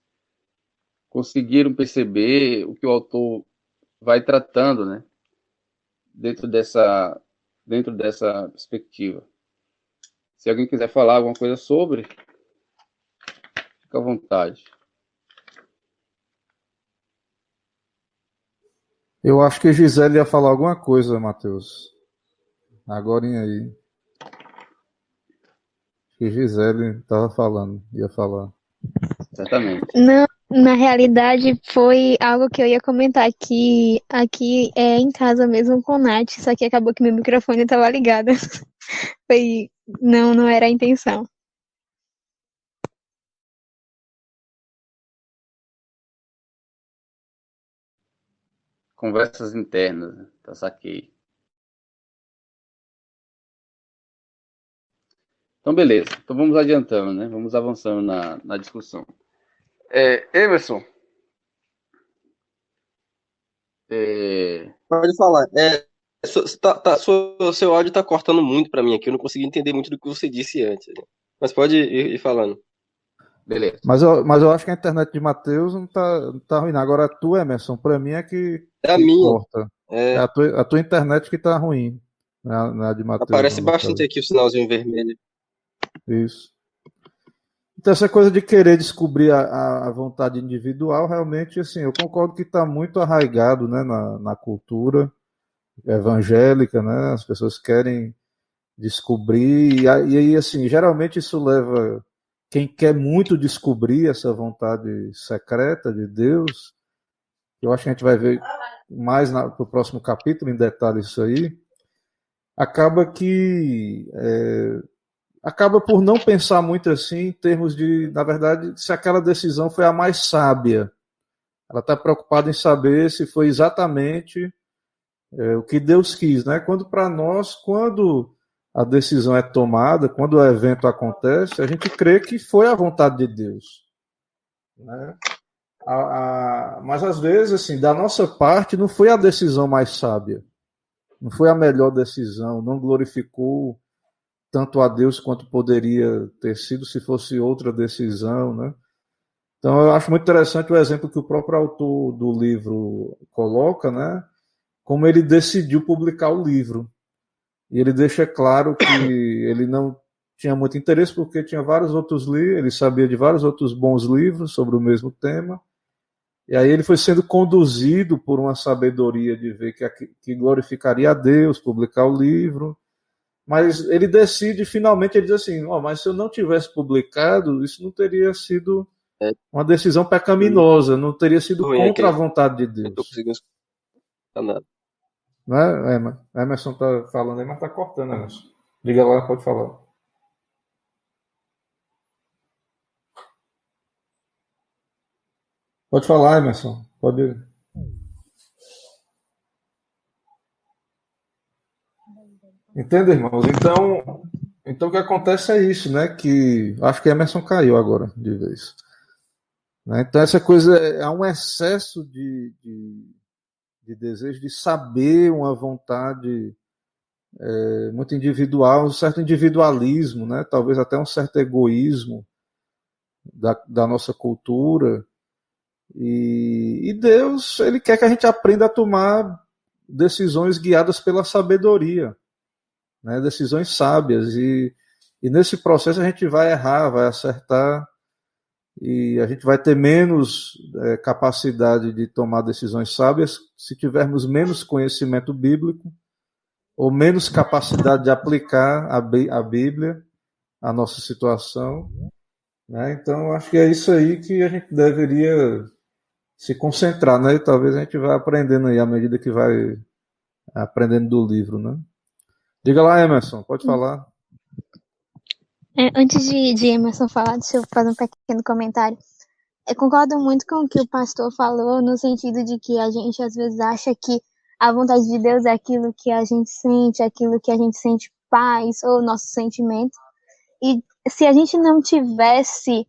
conseguiram perceber o que o autor vai tratando, né, dentro dessa perspectiva. Se alguém quiser falar alguma coisa sobre, fica à vontade. Eu acho que Gisele ia falar alguma coisa, Matheus. Agorinha aí. Acho que Gisele estava falando, ia falar. Certamente. Não, na realidade foi algo que eu ia comentar, que aqui é em casa mesmo com Nath, só que acabou que meu microfone estava ligado. Não era a intenção. Conversas internas, né? Tá, saquei. Então, beleza. Então, vamos adiantando, né? Vamos avançando na discussão. Emerson. Pode falar. Seu áudio tá cortando muito para mim aqui. Eu não consegui entender muito do que você disse antes, né? Mas pode ir falando. Beleza. Mas eu acho que a internet de Matheus não tá ruim. Agora a tua, Emerson, para mim é que a minha. corta. É a tua internet que tá ruim. Na de Matheus. Aparece bastante aqui o sinalzinho vermelho. Isso. Então, essa coisa de querer descobrir a vontade individual, realmente, assim, eu concordo que está muito arraigado, né, na cultura evangélica, né? As pessoas querem descobrir, e aí, assim, geralmente isso leva quem quer muito descobrir essa vontade secreta de Deus. Eu acho que a gente vai ver mais no próximo capítulo, em detalhe, isso aí. Acaba por não pensar muito assim, em termos de, na verdade, se aquela decisão foi a mais sábia. Ela está preocupada em saber se foi exatamente o que Deus quis, né? Quando para nós, quando a decisão é tomada, quando o evento acontece, a gente crê que foi a vontade de Deus, né? Mas às vezes, assim, da nossa parte, não foi a decisão mais sábia, não foi a melhor decisão, não glorificou tanto a Deus quanto poderia ter sido se fosse outra decisão, né? Então eu acho muito interessante o exemplo que o próprio autor do livro coloca, né? Como ele decidiu publicar o livro. E ele deixa claro que ele não tinha muito interesse porque tinha vários outros livros, ele sabia de vários outros bons livros sobre o mesmo tema. E aí ele foi sendo conduzido por uma sabedoria de ver que glorificaria a Deus, publicar o livro. Mas ele decide, finalmente, ele diz assim, mas se eu não tivesse publicado, isso não teria sido uma decisão pecaminosa, não teria sido contra a vontade de Deus. Não estou conseguindo escutar nada. Né? Emerson está falando aí, mas está cortando, Emerson. Liga lá, pode falar. Pode falar, Emerson. Pode. Entende, irmãos? Então o que acontece é isso, né? Que acho que Emerson caiu agora de vez. Né? Então essa coisa é um excesso de desejo de saber, uma vontade muito individual, um certo individualismo, né? Talvez até um certo egoísmo da nossa cultura. E Deus, ele quer que a gente aprenda a tomar decisões guiadas pela sabedoria, né? Decisões sábias. E nesse processo a gente vai errar, vai acertar, e a gente vai ter menos capacidade de tomar decisões sábias se tivermos menos conhecimento bíblico ou menos capacidade de aplicar a Bíblia à nossa situação. Né? Então, acho que é isso aí que a gente deveria se concentrar, né? E talvez a gente vá aprendendo aí à medida que vai aprendendo do livro, né? Diga lá, Emerson, pode falar. Antes de Emerson falar, deixa eu fazer um pequeno comentário. Eu concordo muito com o que o pastor falou, no sentido de que a gente às vezes acha que a vontade de Deus é aquilo que a gente sente, aquilo que a gente sente paz, ou nosso sentimento. E se a gente não tivesse,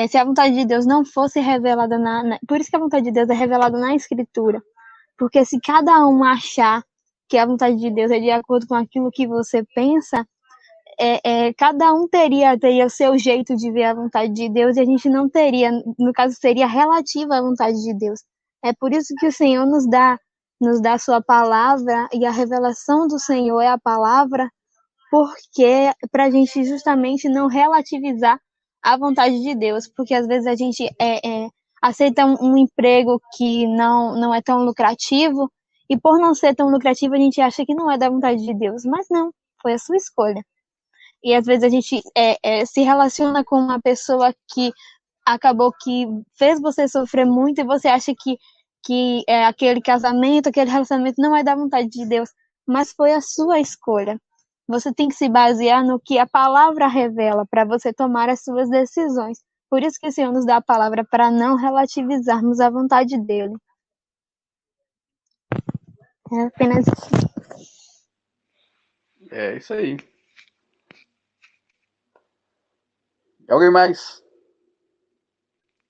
se a vontade de Deus não fosse revelada por isso que a vontade de Deus é revelada na Escritura. Porque se cada um achar que a vontade de Deus é de acordo com aquilo que você pensa, cada um teria o seu jeito de ver a vontade de Deus, e a gente não teria, no caso, seria relativa à vontade de Deus. É por isso que o Senhor nos dá a sua palavra, e a revelação do Senhor é a palavra, porque para a gente justamente não relativizar a vontade de Deus, porque às vezes a gente aceita um emprego que não é tão lucrativo, e por não ser tão lucrativo a gente acha que não é da vontade de Deus, mas não, foi a sua escolha. E às vezes a gente se relaciona com uma pessoa que acabou que fez você sofrer muito, e você acha que aquele casamento, aquele relacionamento não é da vontade de Deus, mas foi a sua escolha. Você tem que se basear no que a palavra revela para você tomar as suas decisões. Por isso que o Senhor nos dá a palavra, para não relativizarmos a vontade dele. É apenas isso. É isso aí. Alguém mais?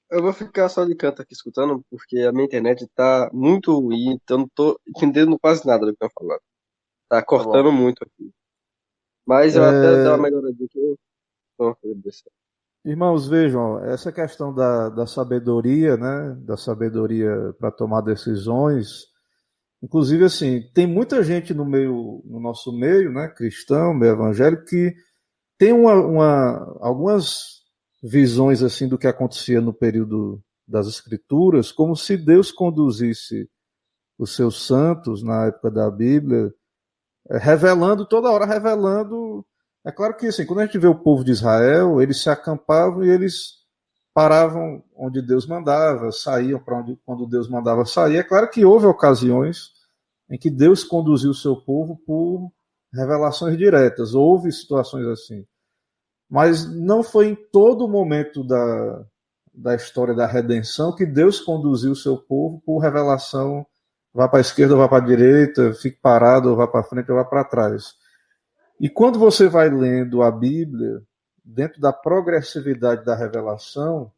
Eu vou ficar só de canto aqui escutando, porque a minha internet tá muito ruim, então não tô entendendo quase nada do que eu tô falando. Tá cortando muito aqui. Mas eu até dar uma melhoradinha que eu tô falando desse. Irmãos, vejam, essa questão da sabedoria, né? Da sabedoria para tomar decisões. Inclusive, assim, tem muita gente no nosso meio, né? Cristão, meio evangélico, que tem algumas visões assim do que acontecia no período das Escrituras, como se Deus conduzisse os seus santos na época da Bíblia, revelando toda hora, revelando. É claro que assim, quando a gente vê o povo de Israel, eles se acampavam e eles paravam onde Deus mandava, saíam para onde quando Deus mandava sair. É claro que houve ocasiões em que Deus conduziu o seu povo por revelações diretas, houve situações assim. Mas não foi em todo momento da história da redenção que Deus conduziu o seu povo por revelação, vá para a esquerda ou vá para a direita, fique parado ou vá para frente ou vá para trás. E quando você vai lendo a Bíblia, dentro da progressividade da revelação,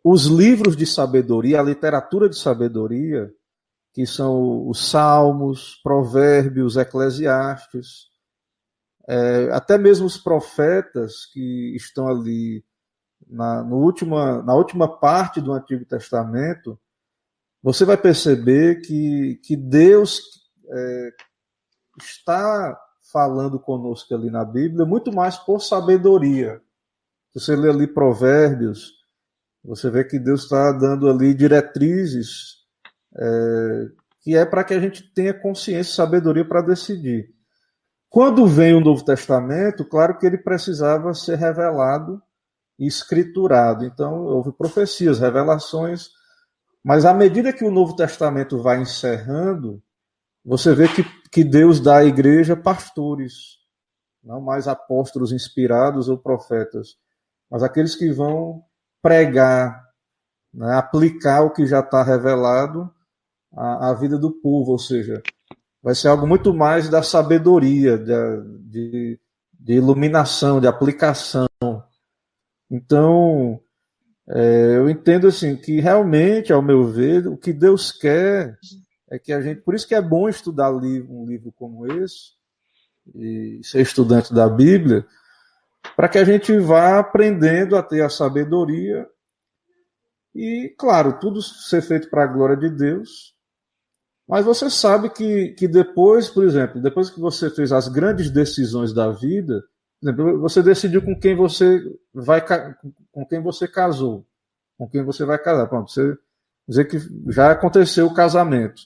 os livros de sabedoria, a literatura de sabedoria, que são os Salmos, Provérbios, Eclesiastes, até mesmo os profetas que estão ali na última parte do Antigo Testamento, você vai perceber que Deus está falando conosco ali na Bíblia muito mais por sabedoria. Se você lê ali Provérbios, você vê que Deus está dando ali diretrizes que é para que a gente tenha consciência e sabedoria para decidir. Quando vem o Novo Testamento, claro que ele precisava ser revelado e escriturado. Então, houve profecias, revelações, mas à medida que o Novo Testamento vai encerrando, você vê que Deus dá à igreja pastores, não mais apóstolos inspirados ou profetas, mas aqueles que vão pregar, né, aplicar o que já está revelado à vida do povo, ou seja, vai ser algo muito mais da sabedoria, de iluminação, de aplicação. Então, eu entendo assim que realmente, ao meu ver, o que Deus quer é que a gente, por isso que é bom estudar um livro como esse e ser estudante da Bíblia, para que a gente vá aprendendo a ter a sabedoria e, claro, tudo ser feito para a glória de Deus. Mas você sabe que depois, por exemplo, depois que você fez as grandes decisões da vida, por exemplo, você decidiu com quem você casou, com quem você vai casar. Pronto, você dizer que já aconteceu o casamento.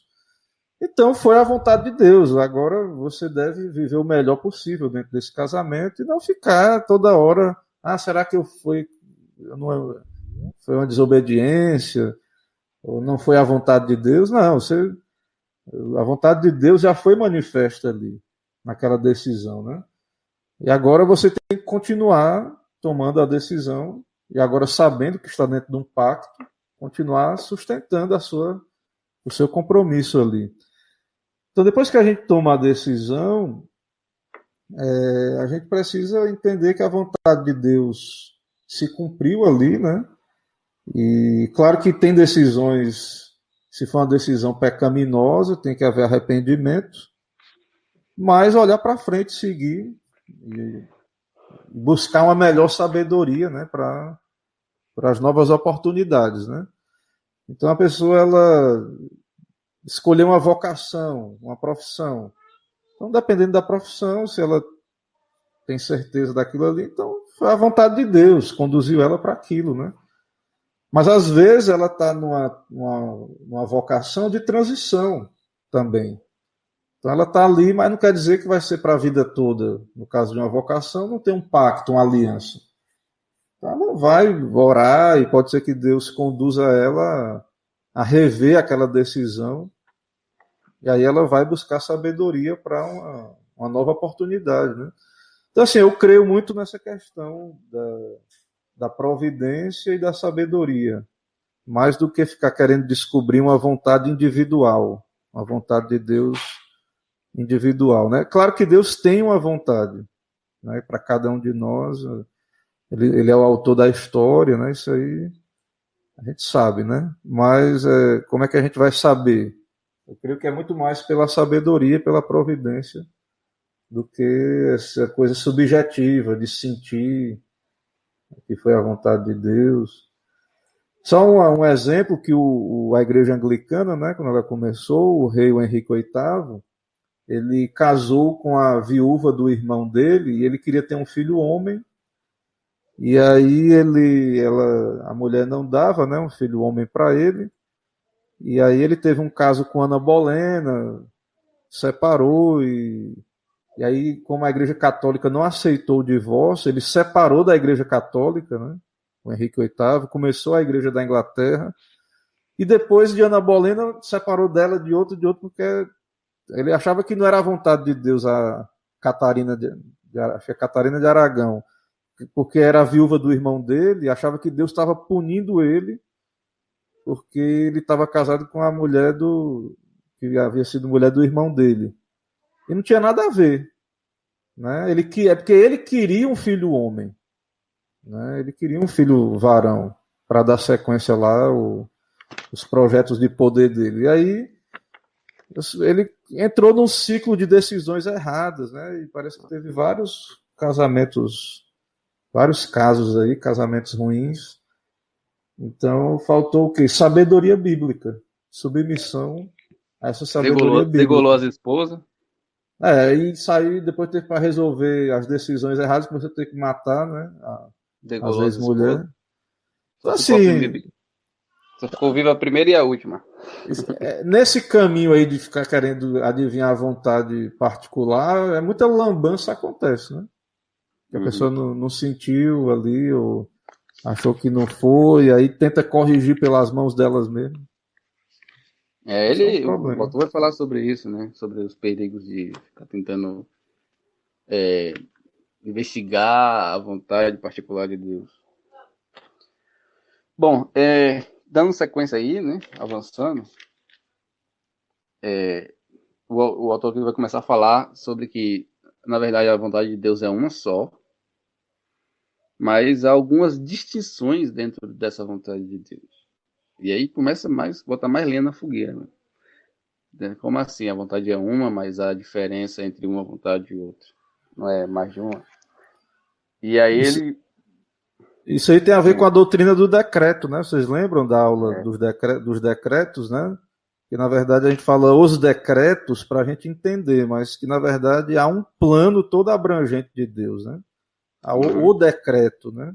Então foi a vontade de Deus. Agora você deve viver o melhor possível dentro desse casamento e não ficar toda hora, será que foi uma desobediência? Ou não foi a vontade de Deus? Não, a vontade de Deus já foi manifesta ali, naquela decisão, né? E agora você tem que continuar tomando a decisão, e agora sabendo que está dentro de um pacto, continuar sustentando o seu compromisso ali. Então, depois que a gente toma a decisão, a gente precisa entender que a vontade de Deus se cumpriu ali, né? E claro que tem decisões, se for uma decisão pecaminosa, tem que haver arrependimento, mas olhar para frente, seguir e buscar uma melhor sabedoria, né, para as novas oportunidades, né? Então a pessoa ela escolher uma vocação, uma profissão. Então, dependendo da profissão, se ela tem certeza daquilo ali, então foi a vontade de Deus, conduziu ela para aquilo, né? Mas às vezes ela está numa vocação de transição também. Então ela está ali, mas não quer dizer que vai ser para a vida toda. No caso de uma vocação, não tem um pacto, uma aliança. Então ela vai orar e pode ser que Deus conduza ela a rever aquela decisão. E aí ela vai buscar sabedoria para uma nova oportunidade, né? Então assim, eu creio muito nessa questão da providência e da sabedoria, mais do que ficar querendo descobrir uma vontade individual, uma vontade de Deus individual, né? Claro que Deus tem uma vontade, né, para cada um de nós. Ele é o autor da história, né? Isso aí a gente sabe, né? Mas como é que a gente vai saber? Eu creio que é muito mais pela sabedoria, pela providência, do que essa coisa subjetiva de sentir que foi a vontade de Deus. Só um exemplo que a igreja anglicana, né, quando ela começou, o rei Henrique VIII, ele casou com a viúva do irmão dele e ele queria ter um filho homem. E aí a mulher não dava, né, um filho homem para ele. E aí ele teve um caso com Ana Bolena, separou e aí, como a Igreja Católica não aceitou o divórcio, ele separou da Igreja Católica, né? O Henrique VIII, começou a Igreja da Inglaterra, e depois de Ana Bolena, separou dela de outro, porque ele achava que não era a vontade de Deus a Catarina acho que é Catarina de Aragão, porque era a viúva do irmão dele, e achava que Deus estava punindo ele, porque ele estava casado com a mulher que havia sido mulher do irmão dele. E não tinha nada a ver, né? É porque ele queria um filho homem, né? Ele queria um filho varão para dar sequência lá os projetos de poder dele. E aí ele entrou num ciclo de decisões erradas, né? E parece que teve vários casos aí, casamentos ruins. Então faltou o quê? Sabedoria bíblica, submissão a essa sabedoria bíblica. Degolou as esposas. E sair, depois ter para resolver as decisões erradas, você ter que matar, né? Às vezes mulher. Então, assim, só ficou viva a primeira e a última. Nesse caminho aí de ficar querendo adivinhar a vontade particular, muita lambança acontece, né? Que a pessoa não sentiu ali, ou achou que não foi, aí tenta corrigir pelas mãos delas mesmo. O Baltu vai falar sobre isso, né? Sobre os perigos de ficar tentando investigar a vontade particular de Deus. Bom, dando sequência aí, né, avançando, o autor aqui vai começar a falar sobre que, na verdade, a vontade de Deus é uma só, mas há algumas distinções dentro dessa vontade de Deus. E aí começa mais, botar mais lenha na fogueira, né? Como assim? A vontade é uma, mas há diferença entre uma vontade e outra. Não é mais de uma. E aí Isso, ele. isso aí tem a ver com Hum, a doutrina do decreto, né? Vocês lembram da aula é, dos decretos, né? Que na verdade a gente fala os decretos para a gente entender, mas que na verdade há um plano todo abrangente de Deus, né? Há o uhum, decreto, né?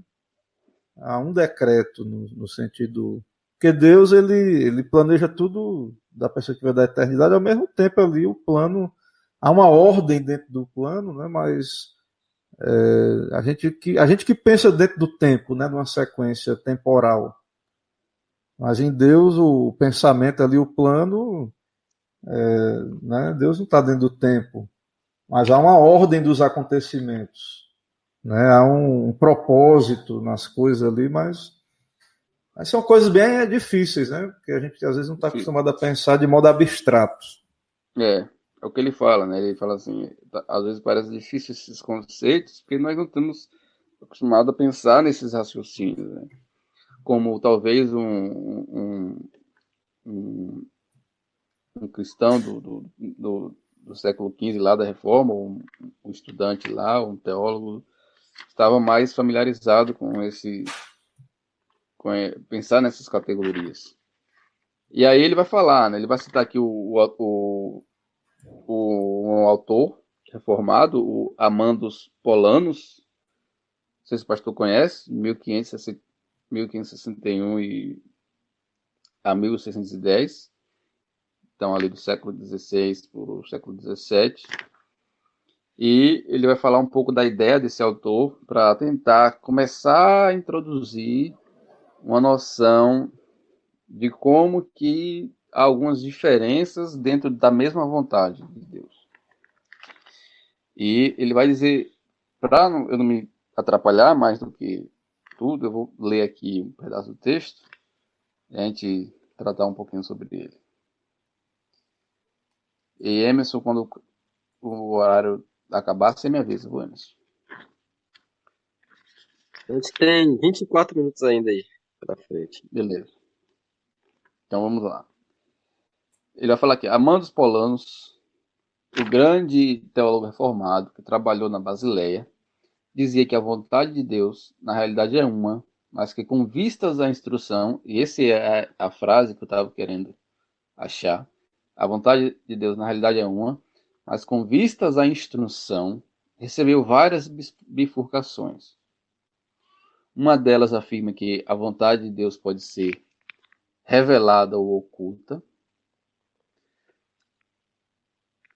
Há um decreto no sentido porque Deus ele planeja tudo da perspectiva da eternidade, ao mesmo tempo ali o plano há uma ordem dentro do plano, né? Mas a gente que pensa dentro do tempo, né? Numa sequência temporal, mas em Deus o pensamento ali, o plano, né? Deus não está dentro do tempo, mas há uma ordem dos acontecimentos, né? Há um propósito nas coisas ali, mas são coisas bem difíceis, né? Porque a gente às vezes não está difícil. acostumado a pensar de modo abstrato. É o que ele fala, né? Ele fala assim, às vezes parece difícil esses conceitos, porque nós não estamos acostumados a pensar nesses raciocínios, né? Como talvez um, um cristão do século XV lá da Reforma, um estudante lá, um teólogo, estava mais familiarizado com pensar nessas categorias. E aí ele vai falar, né? Ele vai citar aqui um autor reformado, o Amandus Polanos, não sei se o pastor conhece, 1561 a 1610, então ali do século XVI para o século XVII. E ele vai falar um pouco da ideia desse autor para tentar começar a introduzir uma noção de como que há algumas diferenças dentro da mesma vontade de Deus. E ele vai dizer, para eu não me atrapalhar mais do que tudo, eu vou ler aqui um pedaço do texto e a gente tratar um pouquinho sobre ele. E Emerson, quando o horário acabar, você me avisa, viu, Emerson? A gente tem 24 minutos ainda aí pra frente. Beleza. Então vamos lá. Ele vai falar aqui, Amandus Polanos, o grande teólogo reformado que trabalhou na Basileia, dizia que a vontade de Deus, na realidade, é uma, mas que com vistas à instrução, e essa é a frase que eu estava querendo achar, a vontade de Deus, na realidade, é uma, mas com vistas à instrução, recebeu várias bifurcações. Uma delas afirma que a vontade de Deus pode ser revelada ou oculta.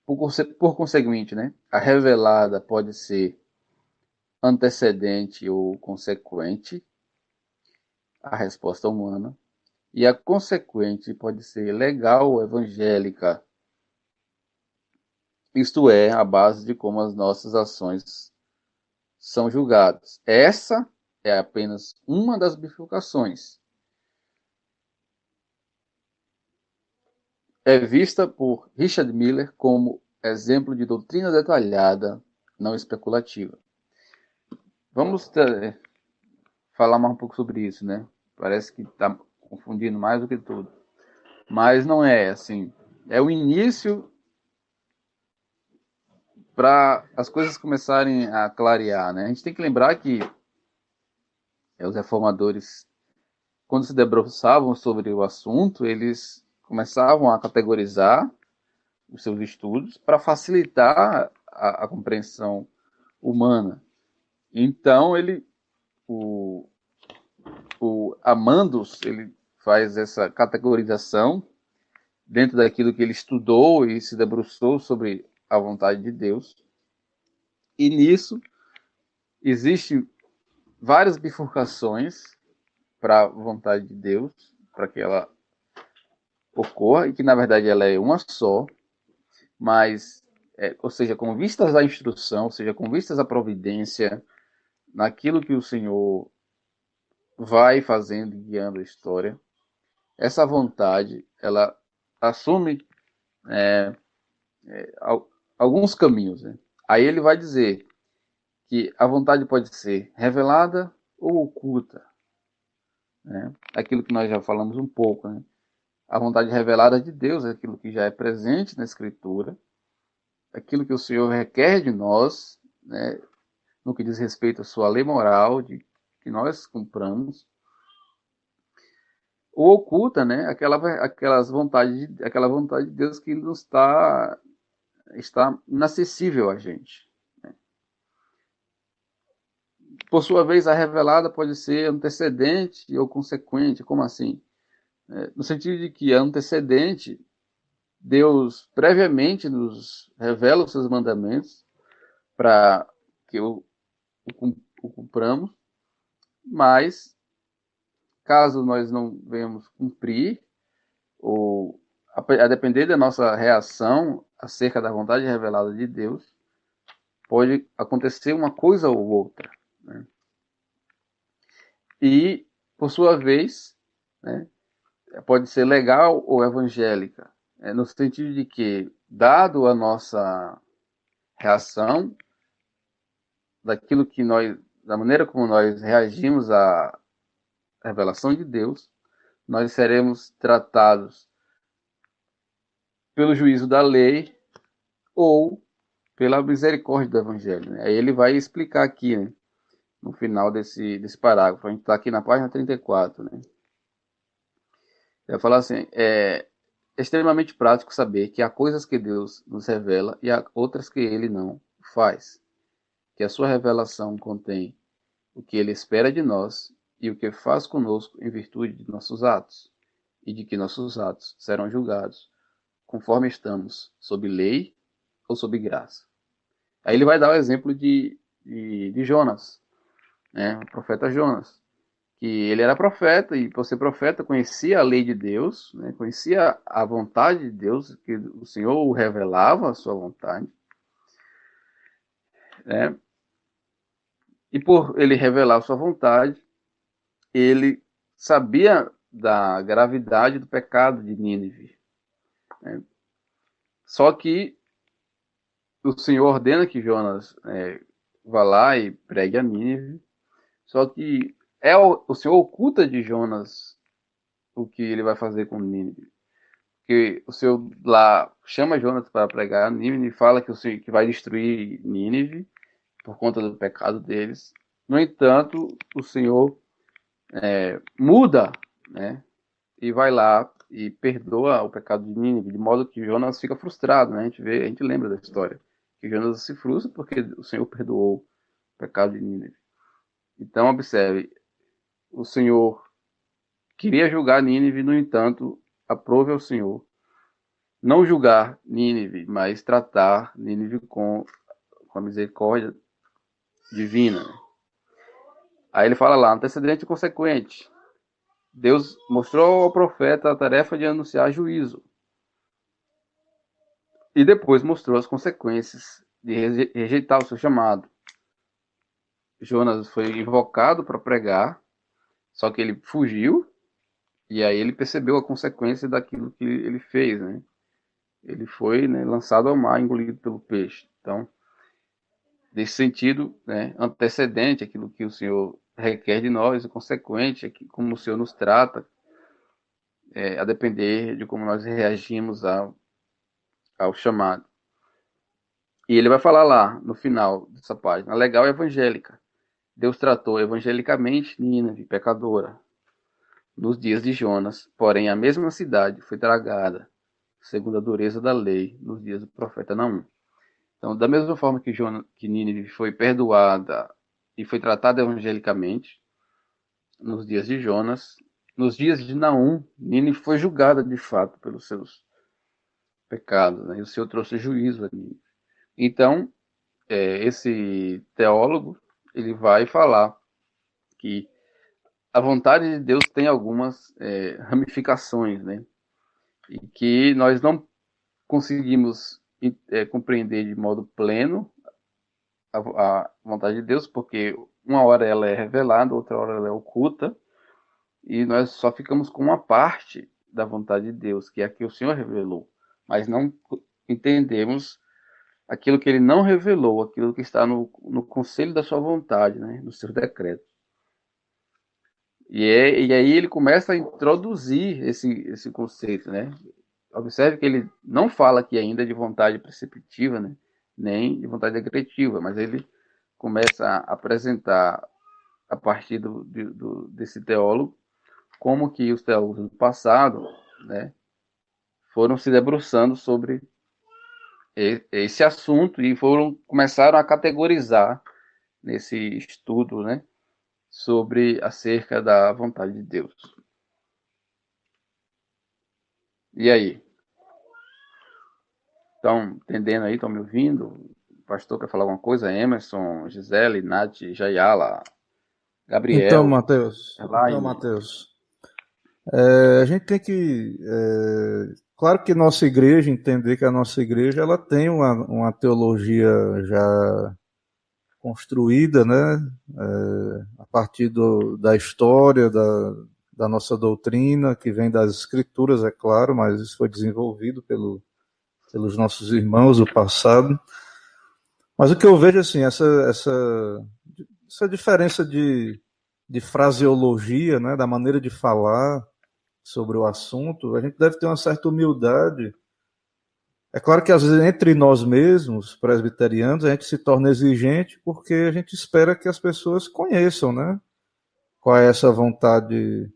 Por conseguinte, né, a revelada pode ser antecedente ou consequente à resposta humana, e a consequente pode ser legal ou evangélica, isto é, a base de como as nossas ações são julgadas. Essa é apenas uma das bifurcações. É vista por Richard Miller como exemplo de doutrina detalhada, não especulativa. Vamos falar mais um pouco sobre isso, né? Parece que está confundindo mais do que tudo. Mas não é assim. É o início para as coisas começarem a clarear, né? A gente tem que lembrar que os reformadores, quando se debruçavam sobre o assunto, eles começavam a categorizar os seus estudos para facilitar a compreensão humana. Então o, o Amandus, ele faz essa categorização dentro daquilo que ele estudou e se debruçou sobre a vontade de Deus. E nisso existe várias bifurcações para a vontade de Deus, para que ela ocorra, e que na verdade ela é uma só, mas, ou seja, com vistas à instrução, ou seja, com vistas à providência, naquilo que o Senhor vai fazendo e guiando a história. Essa vontade, ela assume alguns caminhos, né? Aí ele vai dizer que a vontade pode ser revelada ou oculta, né? Aquilo que nós já falamos um pouco, né? A vontade revelada de Deus é aquilo que já é presente na Escritura, aquilo que o Senhor requer de nós, né? No que diz respeito à sua lei moral, de que nós cumpramos. Ou oculta, né? Aquela vontade de Deus que não está inacessível a gente. Por sua vez, a revelada pode ser antecedente ou consequente. Como assim? No sentido de que antecedente, Deus previamente nos revela os seus mandamentos para que o cumpramos, mas caso nós não venhamos cumprir, ou a depender da nossa reação acerca da vontade revelada de Deus, pode acontecer uma coisa ou outra, né? E, por sua vez, né, pode ser legal ou evangélica, no sentido de que, dado a nossa reação, da maneira como nós reagimos à revelação de Deus, nós seremos tratados pelo juízo da lei ou pela misericórdia do Evangelho, né? Aí ele vai explicar aqui, né, no final desse parágrafo. A gente está aqui na página 34, né? Ele vai falar assim: é extremamente prático saber que há coisas que Deus nos revela e há outras que ele não faz. Que a sua revelação contém o que ele espera de nós e o que faz conosco em virtude de nossos atos, e de que nossos atos serão julgados conforme estamos sob lei ou sob graça. Aí ele vai dar o exemplo de Jonas, né? O profeta Jonas, que ele era profeta e, por ser profeta, conhecia a lei de Deus, né? Conhecia a vontade de Deus, que o Senhor o revelava a sua vontade, né? E por ele revelar a sua vontade, ele sabia da gravidade do pecado de Nínive, né? Só que o Senhor ordena que Jonas vá lá e pregue a Nínive. Só que o Senhor oculta de Jonas o que ele vai fazer com Nínive. Porque o Senhor lá chama Jonas para pregar a Nínive e fala que o Senhor que vai destruir Nínive por conta do pecado deles. No entanto, o Senhor muda, né? E vai lá e perdoa o pecado de Nínive, de modo que Jonas fica frustrado, né? A gente lembra da história, que Jonas se frustra porque o Senhor perdoou o pecado de Nínive. Então, observe, o Senhor queria julgar Nínive, no entanto, aprove ao Senhor não julgar Nínive, mas tratar Nínive com a misericórdia divina. Aí ele fala lá, antecedente e consequente. Deus mostrou ao profeta a tarefa de anunciar juízo. E depois mostrou as consequências de rejeitar o seu chamado. Jonas foi invocado para pregar, só que ele fugiu, e aí ele percebeu a consequência daquilo que ele fez, né? Ele foi, né, lançado ao mar, engolido pelo peixe. Então, nesse sentido, né, antecedente, aquilo que o Senhor requer de nós, e consequente, como o Senhor nos trata, a depender de como nós reagimos ao chamado. E ele vai falar lá, no final dessa página, a legal evangélica. Deus tratou evangelicamente Nínive, pecadora, nos dias de Jonas, porém a mesma cidade foi tragada, segundo a dureza da lei, nos dias do profeta Naum. Então, da mesma forma que Nínive foi perdoada e foi tratada evangelicamente, nos dias de Jonas, nos dias de Naum, Nínive foi julgada de fato pelos seus pecados, né? E o Senhor trouxe juízo a Nínive. Então, esse teólogo, ele vai falar que a vontade de Deus tem algumas ramificações, né? E que nós não conseguimos compreender de modo pleno a vontade de Deus, porque uma hora ela é revelada, outra hora ela é oculta, e nós só ficamos com uma parte da vontade de Deus, que é a que o Senhor revelou, mas não entendemos aquilo que ele não revelou, aquilo que está no conselho da sua vontade, né, no seu decreto. E aí ele começa a introduzir esse conceito, né? Observe que ele não fala aqui ainda de vontade preceptiva, né? Nem de vontade decretiva, mas ele começa a apresentar, a partir desse teólogo, como que os teólogos do passado, né, foram se debruçando sobre esse assunto e começaram a categorizar nesse estudo, né, sobre acerca da vontade de Deus. E aí? Estão entendendo aí? Estão me ouvindo? O pastor quer falar alguma coisa? Emerson, Gisele, Nath, Jayala, Gabriel. Então, Mateus, a gente tem que... claro que nossa igreja, entender que a nossa igreja ela tem uma teologia já construída, né, a partir da história, da nossa doutrina, que vem das escrituras, é claro, mas isso foi desenvolvido pelos nossos irmãos do passado. Mas o que eu vejo, assim, essa diferença de fraseologia, né, da maneira de falar sobre o assunto, a gente deve ter uma certa humildade. É claro que às vezes entre nós mesmos, presbiterianos, a gente se torna exigente porque a gente espera que as pessoas conheçam, né, qual é essa vontade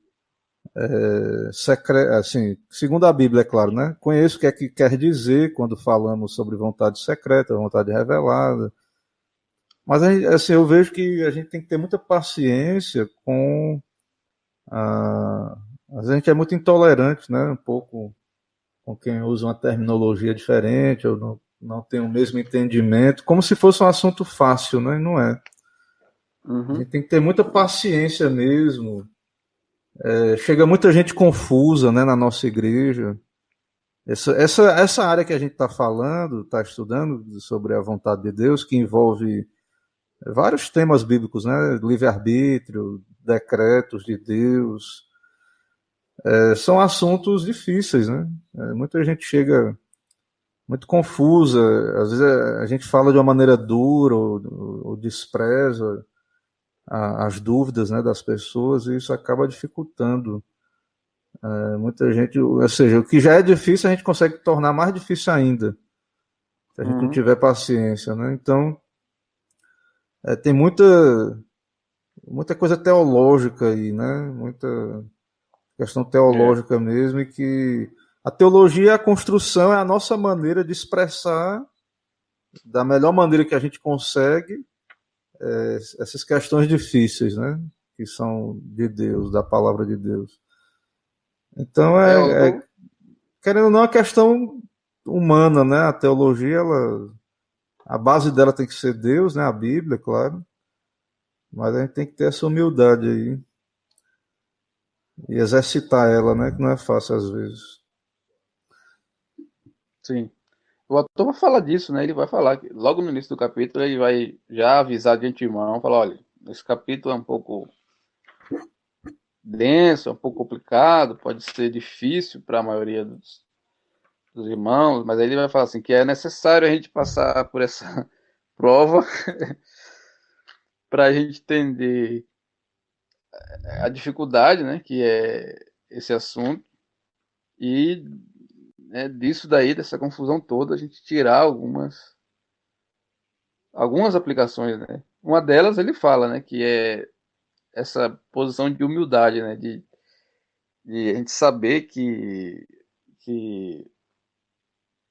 secreta, assim, segundo a Bíblia, é claro, né? Conheço o que é que quer dizer quando falamos sobre vontade secreta, vontade revelada. Mas assim, eu vejo que a gente tem que ter muita paciência com a gente é muito intolerante, né? Um pouco com quem usa uma terminologia diferente, ou não tem o mesmo entendimento, como se fosse um assunto fácil, né? Não é. A gente tem que ter muita paciência mesmo. Chega muita gente confusa, né, na nossa igreja. Essa área que a gente está falando, está estudando sobre a vontade de Deus, que envolve vários temas bíblicos, né, livre-arbítrio, decretos de Deus, são assuntos difíceis, né? Muita gente chega muito confusa, às vezes a gente fala de uma maneira dura ou despreza as dúvidas, né, das pessoas, e isso acaba dificultando muita gente, ou seja, o que já é difícil a gente consegue tornar mais difícil ainda, se a gente não tiver paciência, né? Então tem muita coisa teológica aí, né? Muita questão teológica mesmo, e que a teologia, a construção, é a nossa maneira de expressar da melhor maneira que a gente consegue essas questões difíceis, né? Que são de Deus, da palavra de Deus. Então, querendo ou não, é uma questão humana, né? A teologia, a base dela tem que ser Deus, né? A Bíblia, claro. Mas a gente tem que ter essa humildade aí e exercitar ela, né? Que não é fácil às vezes. Sim. O autor vai falar disso, né? Ele vai falar que logo no início do capítulo ele vai já avisar de antemão, falar, olha, esse capítulo é um pouco denso, é um pouco complicado, pode ser difícil para a maioria dos irmãos, mas aí ele vai falar assim que é necessário a gente passar por essa prova para a gente entender a dificuldade, né, que é esse assunto, e disso daí, dessa confusão toda, a gente tirar algumas aplicações, né? Uma delas ele fala, né, que é essa posição de humildade, né, de a gente saber que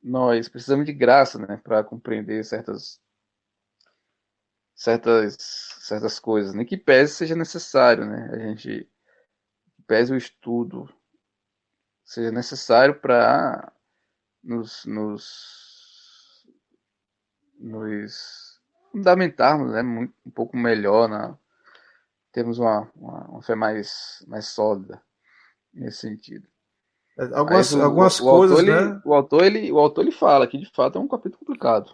nós precisamos de graça, né, para compreender certas coisas, nem que pese seja necessário, né, a gente pese o estudo seja necessário para nos fundamentarmos, né, um pouco melhor, termos uma fé mais sólida nesse sentido. Algumas coisas, né? O autor ele fala que de fato é um capítulo complicado.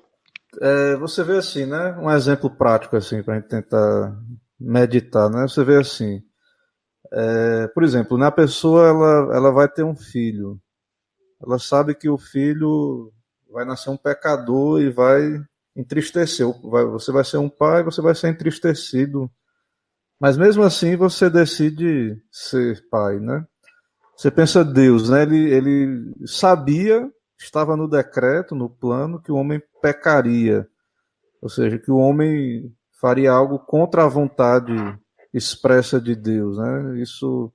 Você vê assim, né? Um exemplo prático assim para a gente tentar meditar, né? Você vê assim, por exemplo, né, a pessoa ela vai ter um filho. Ela sabe que o filho vai nascer um pecador e vai entristecer. Você vai ser um pai, você vai ser entristecido. Mas mesmo assim você decide ser pai, né? Você pensa Deus, né? Ele sabia, estava no decreto, no plano, que o homem pecaria. Ou seja, que o homem faria algo contra a vontade expressa de Deus, né? Isso,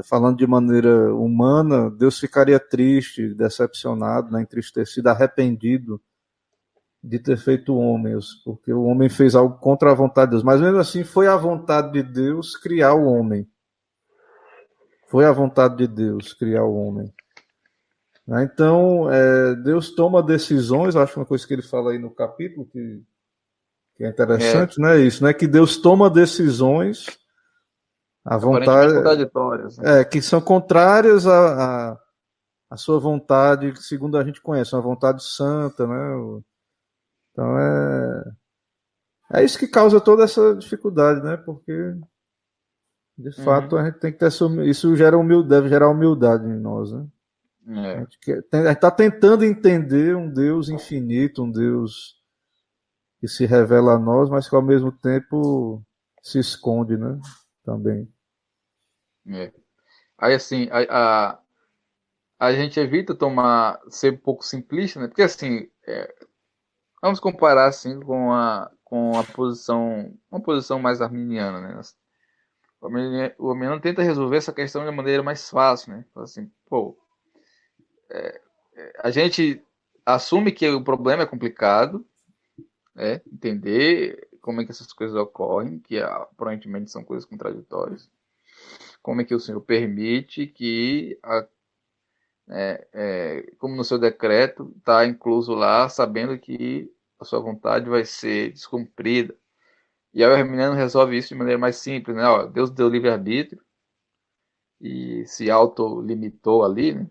falando de maneira humana, Deus ficaria triste, decepcionado, né? Entristecido, arrependido de ter feito homens, porque o homem fez algo contra a vontade de Deus. Mas mesmo assim, foi a vontade de Deus criar o homem. Foi a vontade de Deus criar o homem. Então, Deus toma decisões, acho uma coisa que ele fala aí no capítulo, que é interessante, né? Isso, né? Que Deus toma decisões à vontade, contraditórias, né? que são contrárias à sua vontade, segundo a gente conhece, uma vontade santa, né? Então é isso que causa toda essa dificuldade, né? Porque de fato a gente tem que ter isso deve gerar humildade em nós, né? A gente está tentando entender um Deus infinito, um Deus que se revela a nós, mas que ao mesmo tempo se esconde, né? Também. Aí assim, a gente evita ser um pouco simplista, né? Porque assim, vamos comparar assim com a posição, uma posição mais arminiana, né? O arminiano tenta resolver essa questão de maneira mais fácil, né? Assim, pô, a gente assume que o problema é complicado, entender como é que essas coisas ocorrem, que aparentemente são coisas contraditórias. Como é que o Senhor permite que, como no seu decreto, está incluso lá, sabendo que a sua vontade vai ser descumprida. E aí o arminiano resolve isso de maneira mais simples, né? Ó, Deus deu livre-arbítrio e se autolimitou ali, né?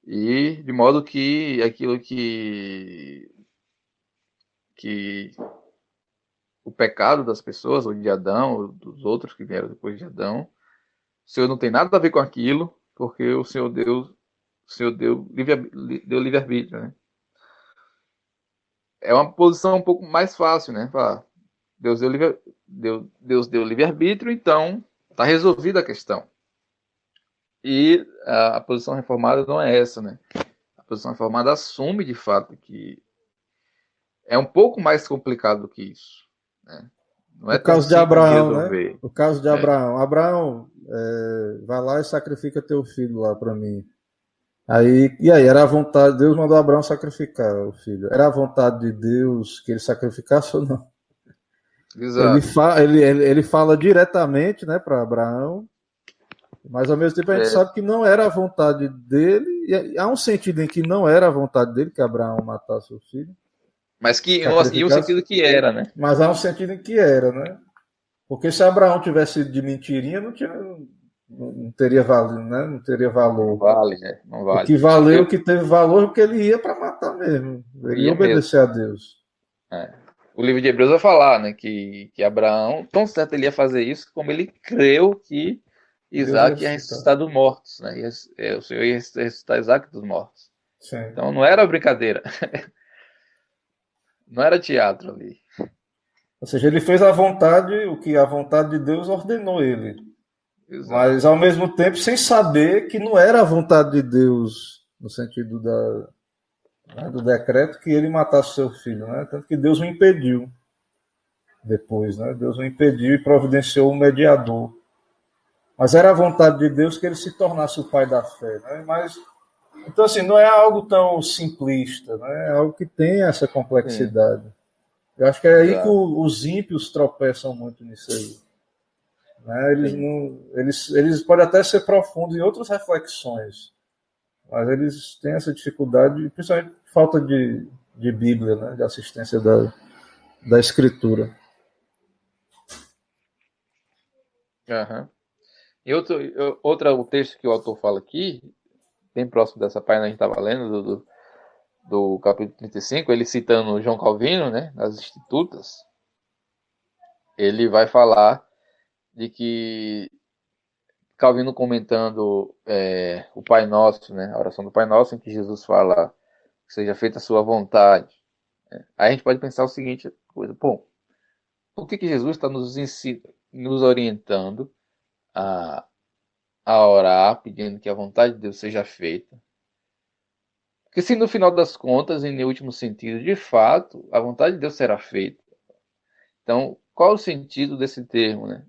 E de modo que aquilo que o pecado das pessoas, ou de Adão, ou dos outros que vieram depois de Adão, o Senhor não tem nada a ver com aquilo, porque o Senhor deu livre-arbítrio, né? É uma posição um pouco mais fácil, né? Falar, Deus deu livre-arbítrio, então está resolvida a questão. E a posição reformada não é essa, né? A posição reformada assume de fato que é um pouco mais complicado do que isso, né? Não é O tão caso de simples de Abraão, resolver. né? O caso de Abraão. Abraão, vai lá e sacrifica teu filho lá para mim. E aí, era a vontade, Deus mandou Abraão sacrificar o filho. Era a vontade de Deus que ele sacrificasse ou não? Exato. Ele fala diretamente, né, para Abraão, mas ao mesmo tempo a gente sabe que não era a vontade dele, e há um sentido em que não era a vontade dele que Abraão matasse o filho. Mas e o sentido que era, né? Mas há um sentido em que era, né? Porque se Abraão tivesse sido de mentirinha, não teria valido, né? Não teria valor. Não vale, né? Não vale. O que teve valor é porque ele ia para matar mesmo. Ele ia obedecer a Deus. O livro de Hebreus vai falar, né, que Abraão, tão certo ele ia fazer isso, como ele creu que Isaac ia ressuscitar dos mortos, né? O Senhor ia ressuscitar Isaac dos mortos. Sim. Então não era brincadeira. Não era teatro ali. Ou seja, ele fez o que a vontade de Deus ordenou ele. Exato. Mas ao mesmo tempo sem saber que não era a vontade de Deus, no sentido do decreto, que ele matasse seu filho, né? Tanto que Deus o impediu depois, né? Deus o impediu e providenciou um mediador. Mas era a vontade de Deus que ele se tornasse o pai da fé, né? Então, assim, não é algo tão simplista, né? É algo que tem essa complexidade. Sim. Eu acho que é aí que os ímpios tropeçam muito nisso aí. Né? Eles podem até ser profundos em outras reflexões, mas eles têm essa dificuldade, principalmente falta de Bíblia, né? De assistência da Escritura. Uhum. E outro texto que o autor fala aqui, bem próximo dessa página que a gente estava lendo, do capítulo 35, ele citando João Calvino, né, nas Institutas, ele vai falar de que Calvino comentando o Pai Nosso, né, a oração do Pai Nosso, em que Jesus fala que seja feita a sua vontade. Aí a gente pode pensar o seguinte coisa, pô, por que Jesus está nos orientando a, a orar, pedindo que a vontade de Deus seja feita? Porque se no final das contas, em último sentido, de fato, a vontade de Deus será feita. Então, qual é o sentido desse termo, né?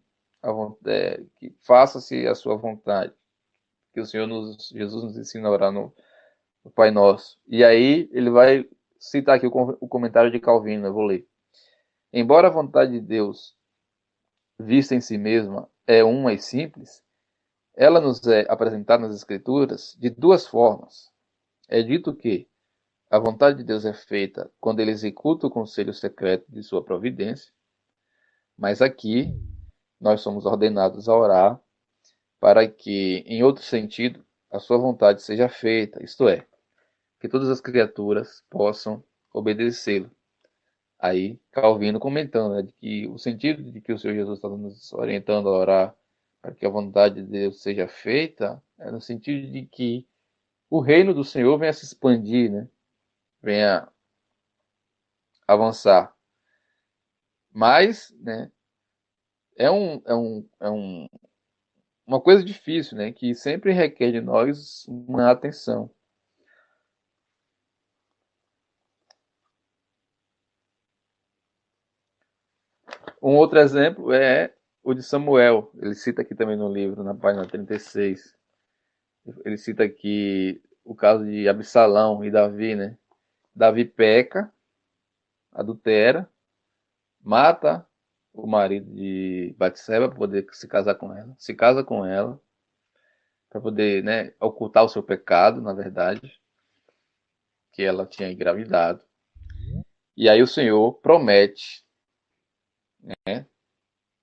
Que faça-se a sua vontade. Que o Senhor Jesus nos ensina a orar no Pai Nosso. E aí ele vai citar aqui o comentário de Calvino, eu vou ler. Embora a vontade de Deus, vista em si mesma, é uma e simples, ela nos é apresentada nas Escrituras de duas formas. É dito que a vontade de Deus é feita quando ele executa o conselho secreto de sua providência, mas aqui nós somos ordenados a orar para que, em outro sentido, a sua vontade seja feita, isto é, que todas as criaturas possam obedecê-lo. Aí, Calvino comentando, né, de que o sentido de que o Senhor Jesus está nos orientando a orar para que a vontade de Deus seja feita é no sentido de que o reino do Senhor venha se expandir, né, venha avançar. Mas, né, é uma coisa difícil, né, que sempre requer de nós uma atenção. Um outro exemplo é o de Samuel. Ele cita aqui também no livro, na página 36. Ele cita aqui o caso de Absalão e Davi, né? Davi peca, adultera, mata o marido de Batseba para poder se casar com ela. Se casa com ela para poder, né, ocultar o seu pecado, na verdade, que ela tinha engravidado. E aí o Senhor promete, né?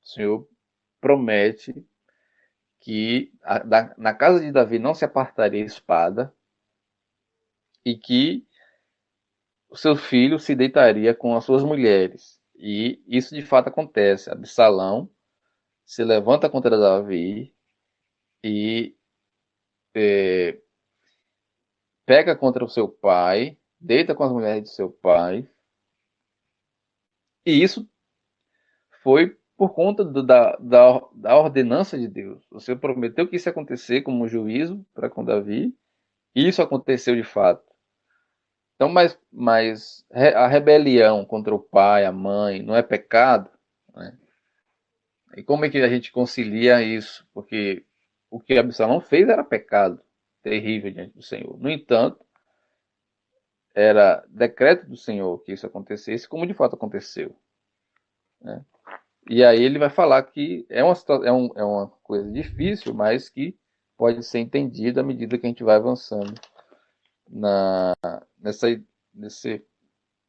O Senhor promete que na casa de Davi não se apartaria espada e que o seu filho se deitaria com as suas mulheres. E isso de fato acontece. Absalão se levanta contra Davi e pega contra o seu pai, deita com as mulheres de seu pai. E isso foi por conta da ordenança de Deus. O Senhor prometeu que isso ia acontecer como um juízo para com Davi, e isso aconteceu de fato. Então, mas a rebelião contra o pai, a mãe, não é pecado? Né? E como é que a gente concilia isso? Porque o que Absalão fez era pecado terrível diante do Senhor. No entanto, era decreto do Senhor que isso acontecesse, como de fato aconteceu. Né? E aí ele vai falar que é uma coisa difícil, mas que pode ser entendida à medida que a gente vai avançando nesse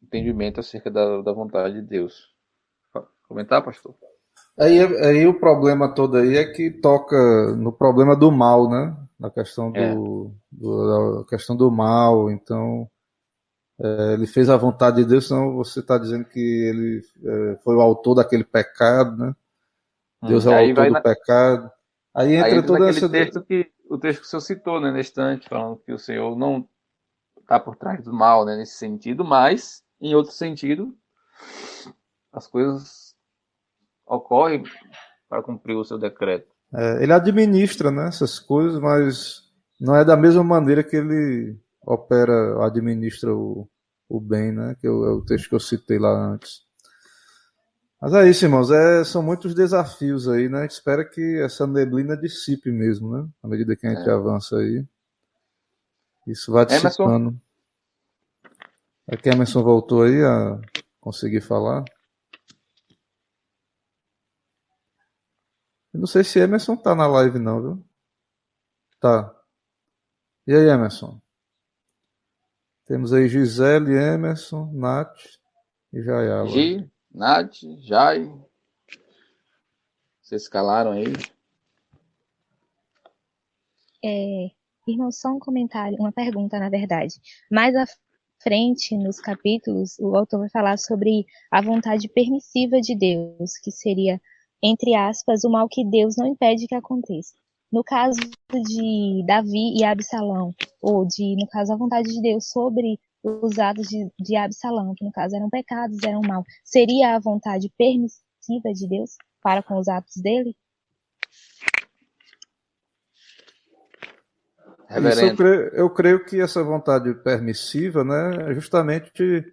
entendimento acerca da vontade de Deus. Comentar, pastor? Aí o problema todo aí é que toca no problema do mal, né? Na questão da questão do mal. Então, ele fez a vontade de Deus, senão você está dizendo que ele foi o autor daquele pecado, né? Deus é o autor do pecado. Aí entra toda essa... o texto que o senhor citou, né, nesse instante, falando que o Senhor não está por trás do mal, né, nesse sentido, mas, em outro sentido, as coisas ocorrem para cumprir o seu decreto. Ele administra, né, essas coisas, mas não é da mesma maneira que ele opera, administra o bem, né, que é o texto que eu citei lá antes. Mas é isso, irmãos, são muitos desafios aí, né, espera que essa neblina dissipe mesmo, né, à medida que a gente avança aí. Isso vai dissipando. Aqui Emerson voltou aí a conseguir falar. Eu não sei se Emerson tá na live não, viu? Tá. E aí, Emerson? Temos aí Gisele, Emerson, Nath e Jayala. Nath, Jai. Vocês calaram aí? Irmão, só um comentário, uma pergunta, na verdade. Mais à frente, nos capítulos, o autor vai falar sobre a vontade permissiva de Deus, que seria, entre aspas, o mal que Deus não impede que aconteça. No caso de Davi e Absalão, ou no caso, a vontade de Deus sobre os atos de Absalão, que no caso eram pecados, eram mal, seria a vontade permissiva de Deus para com os atos dele? Isso, eu creio que essa vontade permissiva, né, justamente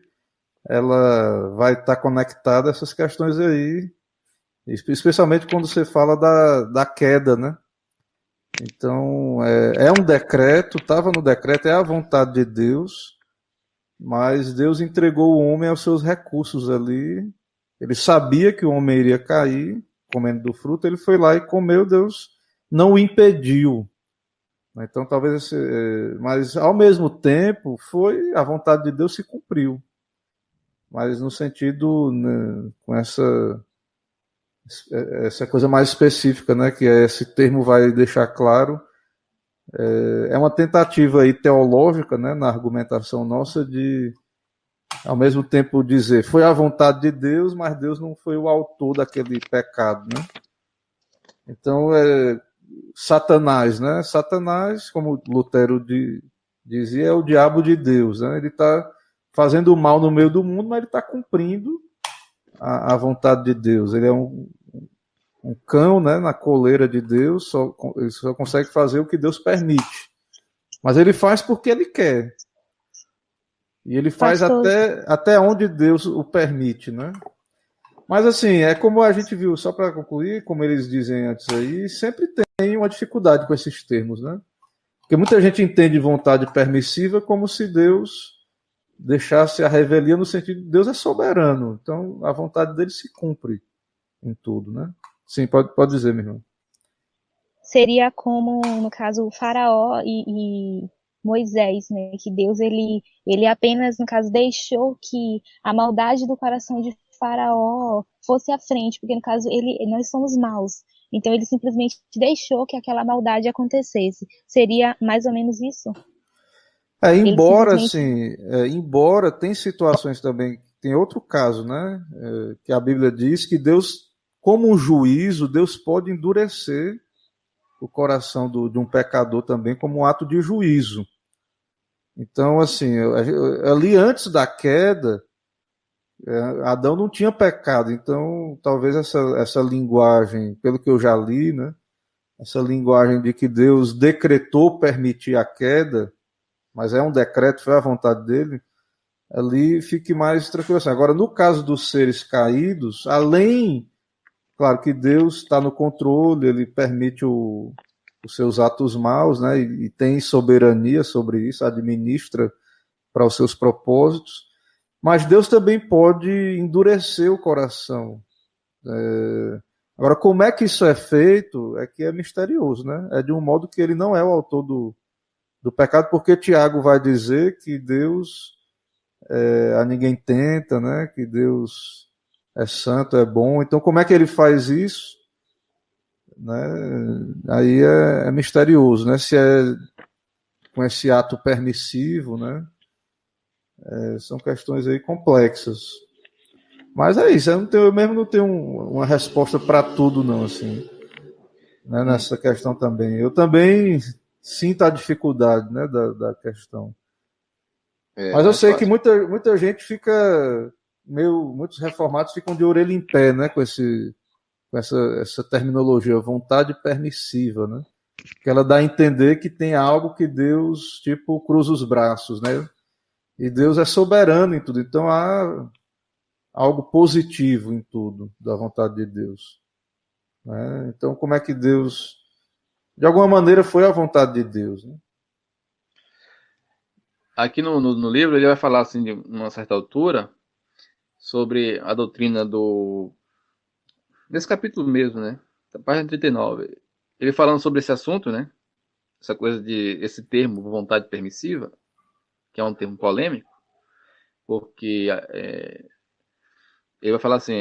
ela vai estar conectada a essas questões aí, especialmente quando você fala da queda, né? Então, é um decreto, estava no decreto, é a vontade de Deus, mas Deus entregou o homem aos seus recursos ali. Ele sabia que o homem iria cair, comendo do fruto, ele foi lá e comeu, Deus não o impediu. Então, talvez, mas ao mesmo tempo, a vontade de Deus se cumpriu. Mas no sentido, né, com essa coisa mais específica, né, que esse termo vai deixar claro, é uma tentativa aí teológica, né, na argumentação nossa de, ao mesmo tempo, dizer foi a vontade de Deus, mas Deus não foi o autor daquele pecado, né? Então, Satanás, né? Satanás, como Lutero dizia, é o diabo de Deus, né? Ele está fazendo o mal no meio do mundo, mas ele está cumprindo a vontade de Deus. Ele é um cão, né, na coleira de Deus, ele só consegue fazer o que Deus permite. Mas ele faz porque ele quer. E ele faz até onde Deus o permite, né? Mas assim, é como a gente viu, só para concluir, como eles dizem antes aí, sempre tem uma dificuldade com esses termos, né? Porque muita gente entende vontade permissiva como se Deus deixasse a revelia no sentido de Deus é soberano. Então, a vontade dele se cumpre em tudo, né? Sim, pode dizer, meu irmão. Seria como, no caso, o Faraó e Moisés, né? Que Deus, ele apenas, no caso, deixou que a maldade do coração de Faraó fosse à frente, porque, no caso, nós somos maus. Então, ele simplesmente deixou que aquela maldade acontecesse. Seria mais ou menos isso? Embora, assim, embora tem situações também, tem outro caso, né? Que a Bíblia diz que Deus, como um juízo, Deus pode endurecer o coração de um pecador também como um ato de juízo. Então, assim, ali antes da queda, Adão não tinha pecado, então talvez essa linguagem, pelo que eu já li, né? Essa linguagem de que Deus decretou permitir a queda, mas é um decreto, foi a vontade dele, ali fique mais tranquilo. Assim, agora, no caso dos seres caídos, claro que Deus está no controle, ele permite os seus atos maus, né, e tem soberania sobre isso, administra para os seus propósitos, mas Deus também pode endurecer o coração. Agora, como é que isso é feito, é que é misterioso, né? É de um modo que ele não é o autor do pecado, porque Tiago vai dizer que Deus a ninguém tenta, né? Que Deus é santo, é bom. Então, como é que ele faz isso? Né? Aí é misterioso, né? Se é com esse ato permissivo, né? São questões aí complexas. Mas é isso, eu mesmo não tenho uma resposta para tudo, não, assim, né? Nessa questão também. Eu também sinto a dificuldade, né, da questão. Mas eu sei que muita gente fica muitos reformados ficam de orelha em pé, né, com essa terminologia, vontade permissiva, né? Que ela dá a entender que tem algo que Deus, tipo, cruza os braços, né? E Deus é soberano em tudo. Então há algo positivo em tudo da vontade de Deus, né? Então, como é que Deus, de alguma maneira, foi a vontade de Deus, né? Aqui no livro ele vai falar assim, de uma certa altura, sobre a doutrina desse capítulo mesmo, né? Da página 39. Ele falando sobre esse assunto, né? Essa coisa esse termo, vontade permissiva, que é um termo polêmico, porque ele vai falar assim,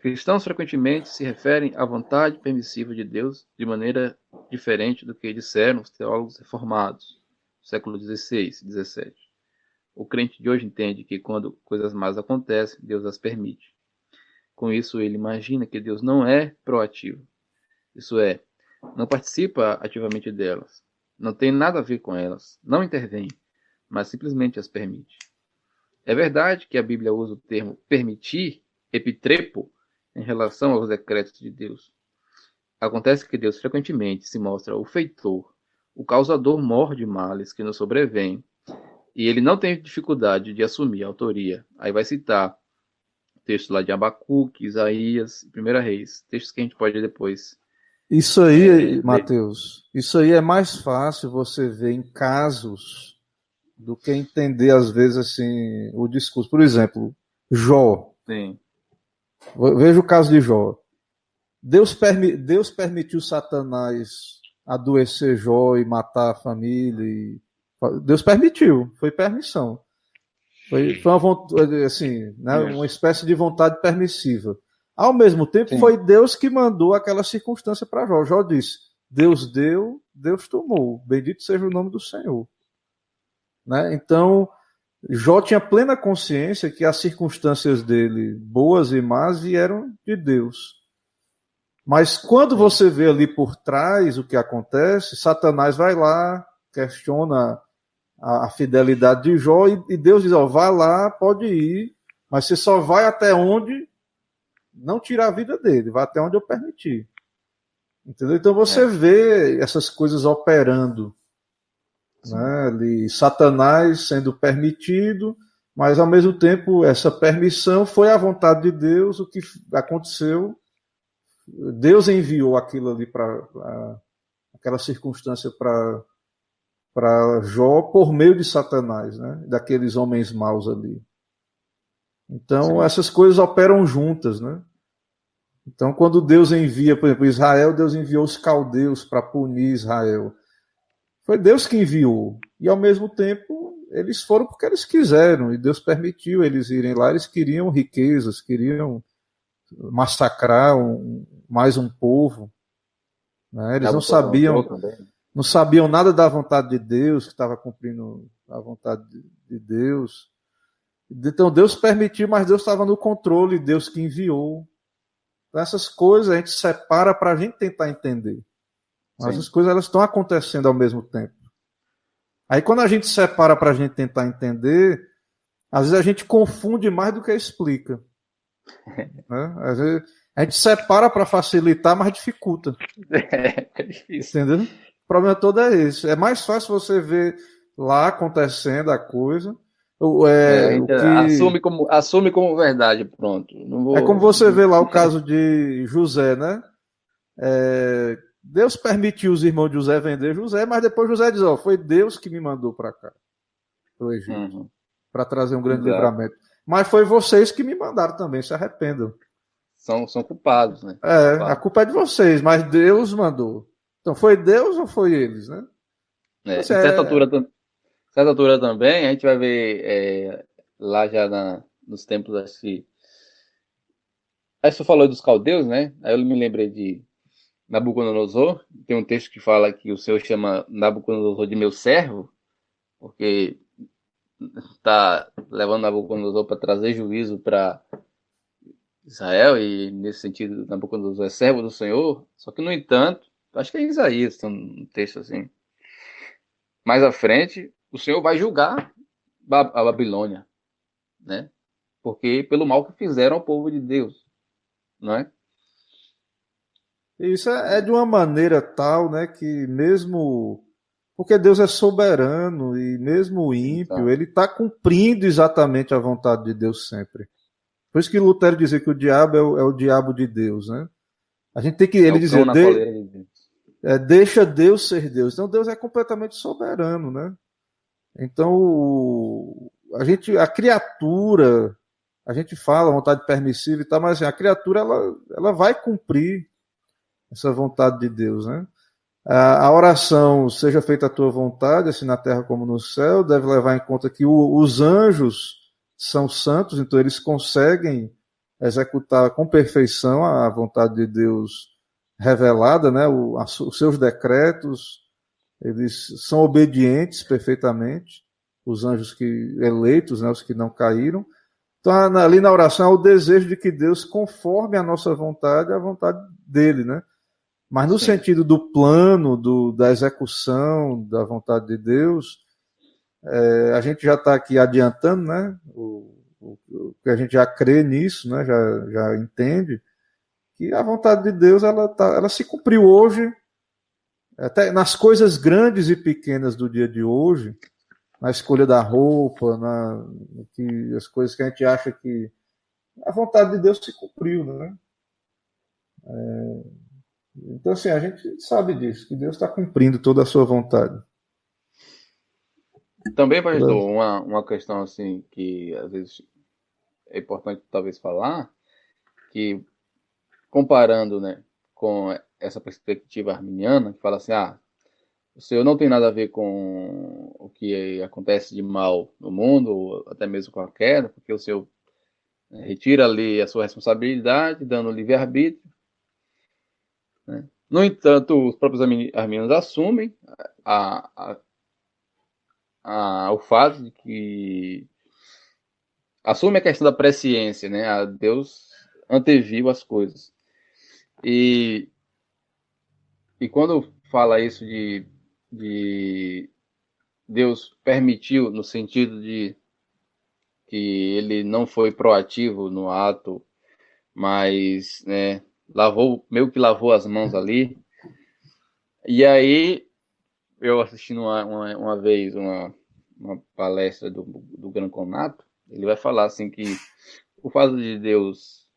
cristãos frequentemente se referem à vontade permissiva de Deus de maneira diferente do que disseram os teólogos reformados, do século XVI, XVII. O crente de hoje entende que quando coisas más acontecem, Deus as permite. Com isso, ele imagina que Deus não é proativo. Isso é, não participa ativamente delas, não tem nada a ver com elas, não intervém, mas simplesmente as permite. É verdade que a Bíblia usa o termo permitir, epitrepo, em relação aos decretos de Deus. Acontece que Deus frequentemente se mostra o feitor, o causador mor de males que nos sobrevêm, e ele não tem dificuldade de assumir a autoria. Aí vai citar textos lá de Abacuque, Isaías, 1 Reis, textos que a gente pode depois. Isso aí, Mateus, isso aí é mais fácil você ver em casos do que entender, às vezes, assim, o discurso. Por exemplo, Jó. Sim. Veja o caso de Jó. Deus permitiu Satanás adoecer Jó e matar a família. Deus permitiu, foi permissão. Foi uma vontade, assim, né, uma espécie de vontade permissiva. Ao mesmo tempo, sim, foi Deus que mandou aquela circunstância para Jó. Jó disse: Deus deu, Deus tomou. Bendito seja o nome do Senhor. Né? Então, Jó tinha plena consciência que as circunstâncias dele, boas e más, vieram de Deus. Mas quando você vê ali por trás o que acontece, Satanás vai lá, questiona a fidelidade de Jó e Deus diz: ó, vá lá, pode ir, mas você só vai até onde não tirar a vida dele, vai até onde eu permitir. Entendeu? Então você vê essas coisas operando, né? Ali, Satanás sendo permitido, mas ao mesmo tempo essa permissão foi a vontade de Deus. O que aconteceu, Deus enviou aquilo ali aquela circunstância para Jó por meio de Satanás, né? Daqueles homens maus ali. Então, sim, essas coisas operam juntas, né? Então, quando Deus envia, por exemplo, Israel, Deus enviou os caldeus para punir Israel. Foi Deus que enviou. E, ao mesmo tempo, eles foram porque eles quiseram. E Deus permitiu eles irem lá. Eles queriam riquezas, queriam massacrar mais um povo. Né? Eles não sabiam nada da vontade de Deus, que estava cumprindo a vontade de Deus. Então Deus permitiu, mas Deus estava no controle, Deus que enviou. Então, essas coisas a gente separa para a gente tentar entender. Mas as coisas elas estão acontecendo ao mesmo tempo. Aí quando a gente separa para a gente tentar entender, às vezes a gente confunde mais do que explica. Né? Às vezes a gente separa para facilitar, mas dificulta. É difícil. Entendeu? O problema todo é esse. É mais fácil você ver lá acontecendo a coisa. Assume como verdade, pronto. É como você vê lá o caso de José, né? Deus permitiu os irmãos de José vender José, mas depois José diz: ó, foi Deus que me mandou para cá, para o Egito, para trazer um grande livramento. Mas foi vocês que me mandaram também, se arrependam. São culpados, né? A culpa é de vocês, mas Deus mandou. Então foi Deus ou foi eles, né? Em certa altura também, a gente vai ver lá já nos tempos assim. Aí você falou dos caldeus, né? Aí eu me lembrei de Nabucodonosor. Tem um texto que fala que o Senhor chama Nabucodonosor de meu servo, porque está levando Nabucodonosor para trazer juízo para Israel, e nesse sentido Nabucodonosor é servo do Senhor. Só que, no entanto, acho que é Isaías, tem um texto assim. Mais à frente, o Senhor vai julgar a Babilônia, né? Porque pelo mal que fizeram ao povo de Deus, não é? Isso é de uma maneira tal, né, que mesmo porque Deus é soberano e mesmo o ímpio, ele está cumprindo exatamente a vontade de Deus sempre. Por isso que Lutero dizia que o diabo é o diabo de Deus, né? A gente tem que ele dizer deixa Deus ser Deus. Então Deus é completamente soberano, né? Então a criatura, a gente fala vontade permissiva e tal, mas assim, a criatura ela vai cumprir essa vontade de Deus, né? A oração, seja feita a tua vontade, assim na terra como no céu, deve levar em conta que os anjos são santos, então eles conseguem executar com perfeição a vontade de Deus revelada, né? Os seus decretos, eles são obedientes perfeitamente, os anjos eleitos, né? Os que não caíram. Então, ali na oração, há o desejo de que Deus conforme a nossa vontade, a vontade dele, né? Mas no Sim. sentido do plano, da execução da vontade de Deus, a gente já está aqui adiantando, né? O que a gente já crê nisso, né? Já entende que a vontade de Deus ela se cumpriu hoje, até nas coisas grandes e pequenas do dia de hoje, na escolha da roupa, as coisas que a gente acha que a vontade de Deus se cumpriu, né? Então, assim, a gente sabe disso, que Deus está cumprindo toda a sua vontade. Também, pastor, uma questão assim que às vezes é importante talvez falar, que comparando, né, com essa perspectiva arminiana, que fala assim, o Senhor não tem nada a ver com o que acontece de mal no mundo, ou até mesmo com a queda, porque o Senhor retira ali a sua responsabilidade, dando livre-arbítrio, né? No entanto, os próprios arminianos assumem o fato de que assume a questão da presciência, né? A Deus anteviu as coisas. E quando fala isso de Deus permitiu, no sentido de que ele não foi proativo no ato, mas, né, meio que lavou as mãos ali. E aí, eu assistindo uma vez uma palestra do Gran Conato, ele vai falar assim que o fato de Deus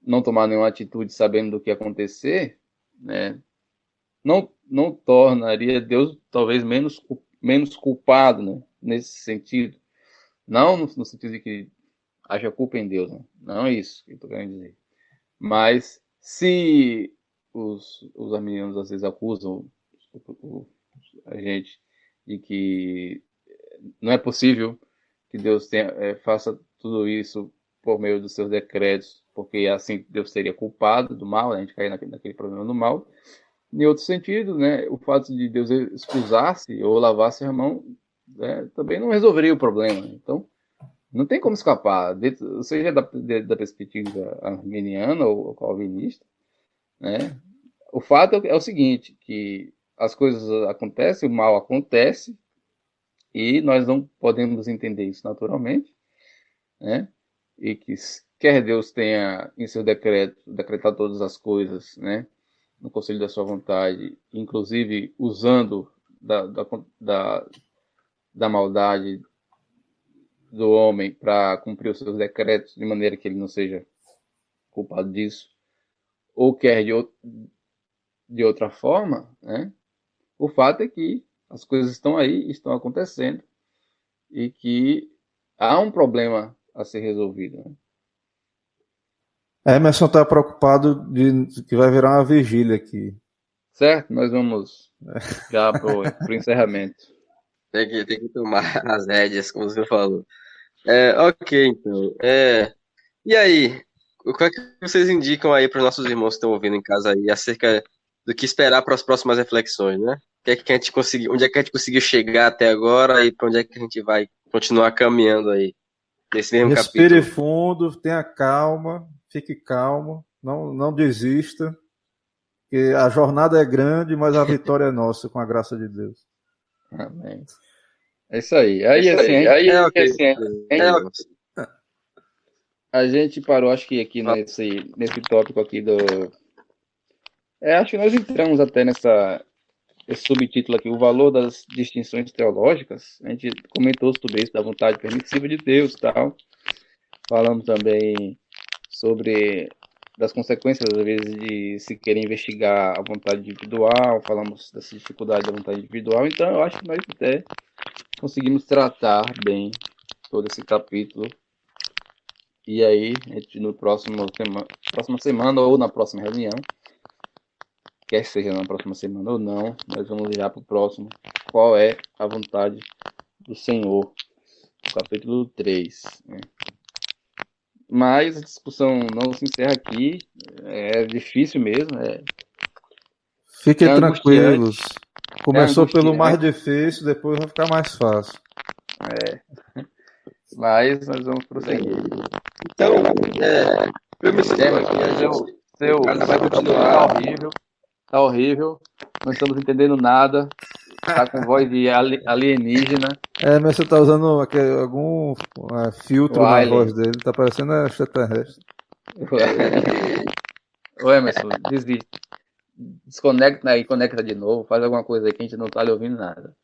não tomar nenhuma atitude sabendo do que ia acontecer, né, não tornaria Deus talvez menos culpado, né, nesse sentido. Não no sentido de que haja culpa em Deus, né? Não é isso que eu estou querendo dizer. Mas se os arminianos às vezes acusam a gente de que não é possível que Deus faça tudo isso por meio dos seus decretos, porque assim Deus seria culpado do mal, né? A gente cai naquele problema do mal. Em outro sentido, né, o fato de Deus excusar-se ou lavar-se a mão, né, também não resolveria o problema. Então, não tem como escapar, seja da perspectiva arminiana ou calvinista, né? O fato é o seguinte, que as coisas acontecem, o mal acontece, e nós não podemos entender isso naturalmente, né? E que quer Deus tenha em seu decretado todas as coisas, né, no conselho da sua vontade, inclusive usando da maldade do homem para cumprir os seus decretos de maneira que ele não seja culpado disso, ou quer de outra forma, né? O fato é que as coisas estão aí, estão acontecendo, e que há um problema a ser resolvido, né? Emerson está preocupado de que vai virar uma vigília aqui. Certo? Nós vamos já para o encerramento. Tem que tomar as rédeas, como você falou. Ok, então. E aí, o que é que vocês indicam aí para os nossos irmãos que estão ouvindo em casa aí acerca do que esperar para as próximas reflexões, né? Onde é que a gente conseguiu chegar até agora e para onde é que a gente vai continuar caminhando aí nesse mesmo Respire capítulo? fundo, tenha calma, fique calmo, não desista, que a jornada é grande, mas a vitória é nossa, com a graça de Deus. Amém. É isso aí. Aí, assim, a gente parou, acho que aqui nesse tópico aqui acho que nós entramos até esse subtítulo aqui, o valor das distinções teológicas. A gente comentou sobre isso, da vontade permissiva de Deus e tal. Falamos também sobre das consequências, às vezes, de se querer investigar a vontade individual. Falamos dessa dificuldade da vontade individual. Então, eu acho que nós até conseguimos tratar bem todo esse capítulo. E aí, a gente no próxima semana ou na próxima reunião, quer seja na próxima semana ou não, nós vamos virar para o próximo. Qual é a vontade do Senhor? Capítulo 3. Né? Mas a discussão não se encerra aqui. É difícil mesmo. Fiquem tranquilos. Começou pelo mais difícil, depois vai ficar mais fácil. Mas nós vamos prosseguir. Então, eu me sinto aqui, seu vai continuar horrível. tá horrível, não estamos entendendo nada, tá com voz de alienígena. Mas você tá usando algum filtro na Wiley. voz dele, tá parecendo extraterrestre. Ô Emerson, desiste. Desconecta aí, conecta de novo, faz alguma coisa aí que a gente não tá lhe ouvindo nada.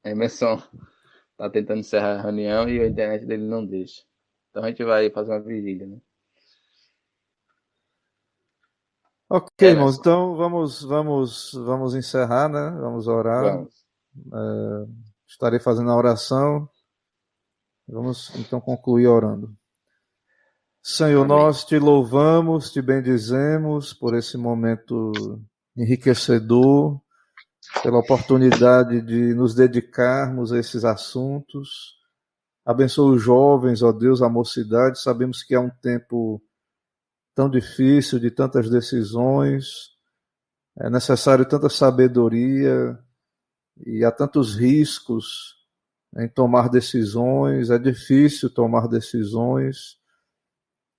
Emerson tá tentando encerrar a reunião e a internet dele não deixa. Então a gente vai fazer uma vigília, né? Ok, irmãos, então vamos encerrar, né? Vamos orar. Vamos. Estarei fazendo a oração. Vamos então concluir orando. Senhor, Amém. nós te louvamos, te bendizemos por esse momento enriquecedor, pela oportunidade de nos dedicarmos a esses assuntos. Abençoa os jovens, ó Deus, a mocidade. Sabemos que é um tempo tão difícil, de tantas decisões, é necessário tanta sabedoria e há tantos riscos em tomar decisões, é difícil tomar decisões,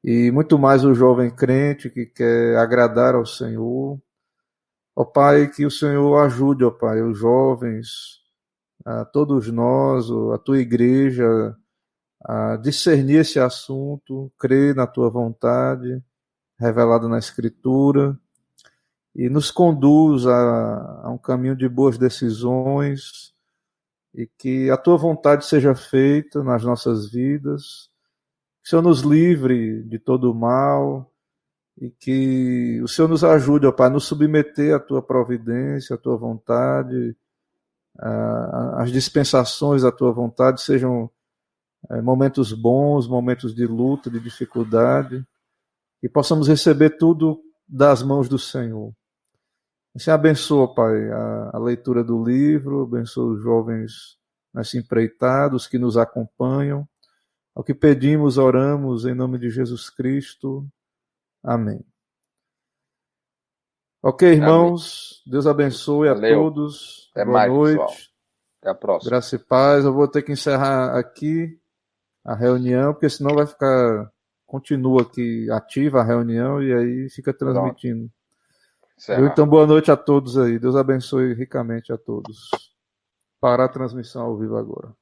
e muito mais o jovem crente que quer agradar ao Senhor. Ó Pai, que o Senhor ajude, ó Pai, os jovens, a todos nós, a tua igreja, a discernir esse assunto, crer na tua vontade, revelada na Escritura, e nos conduz a um caminho de boas decisões, e que a tua vontade seja feita nas nossas vidas, que o Senhor nos livre de todo o mal, e que o Senhor nos ajude, ó Pai, a nos submeter à tua providência, à tua vontade, as dispensações da tua vontade sejam momentos bons, momentos de luta, de dificuldade, e possamos receber tudo das mãos do Senhor. Assim, abençoa, Pai, a leitura do livro, abençoa os jovens nessa empreitada, os que nos acompanham. Ao que pedimos, oramos em nome de Jesus Cristo. Amém. Ok, irmãos, Amém. Deus abençoe Valeu. A todos. Até Boa mais, noite. pessoal. Até a próxima. Graça e paz. Eu vou ter que encerrar aqui a reunião, porque senão vai ficar... Continua aqui ativa a reunião e aí fica transmitindo. Então, boa noite a todos aí. Deus abençoe ricamente a todos. Parar a transmissão ao vivo agora.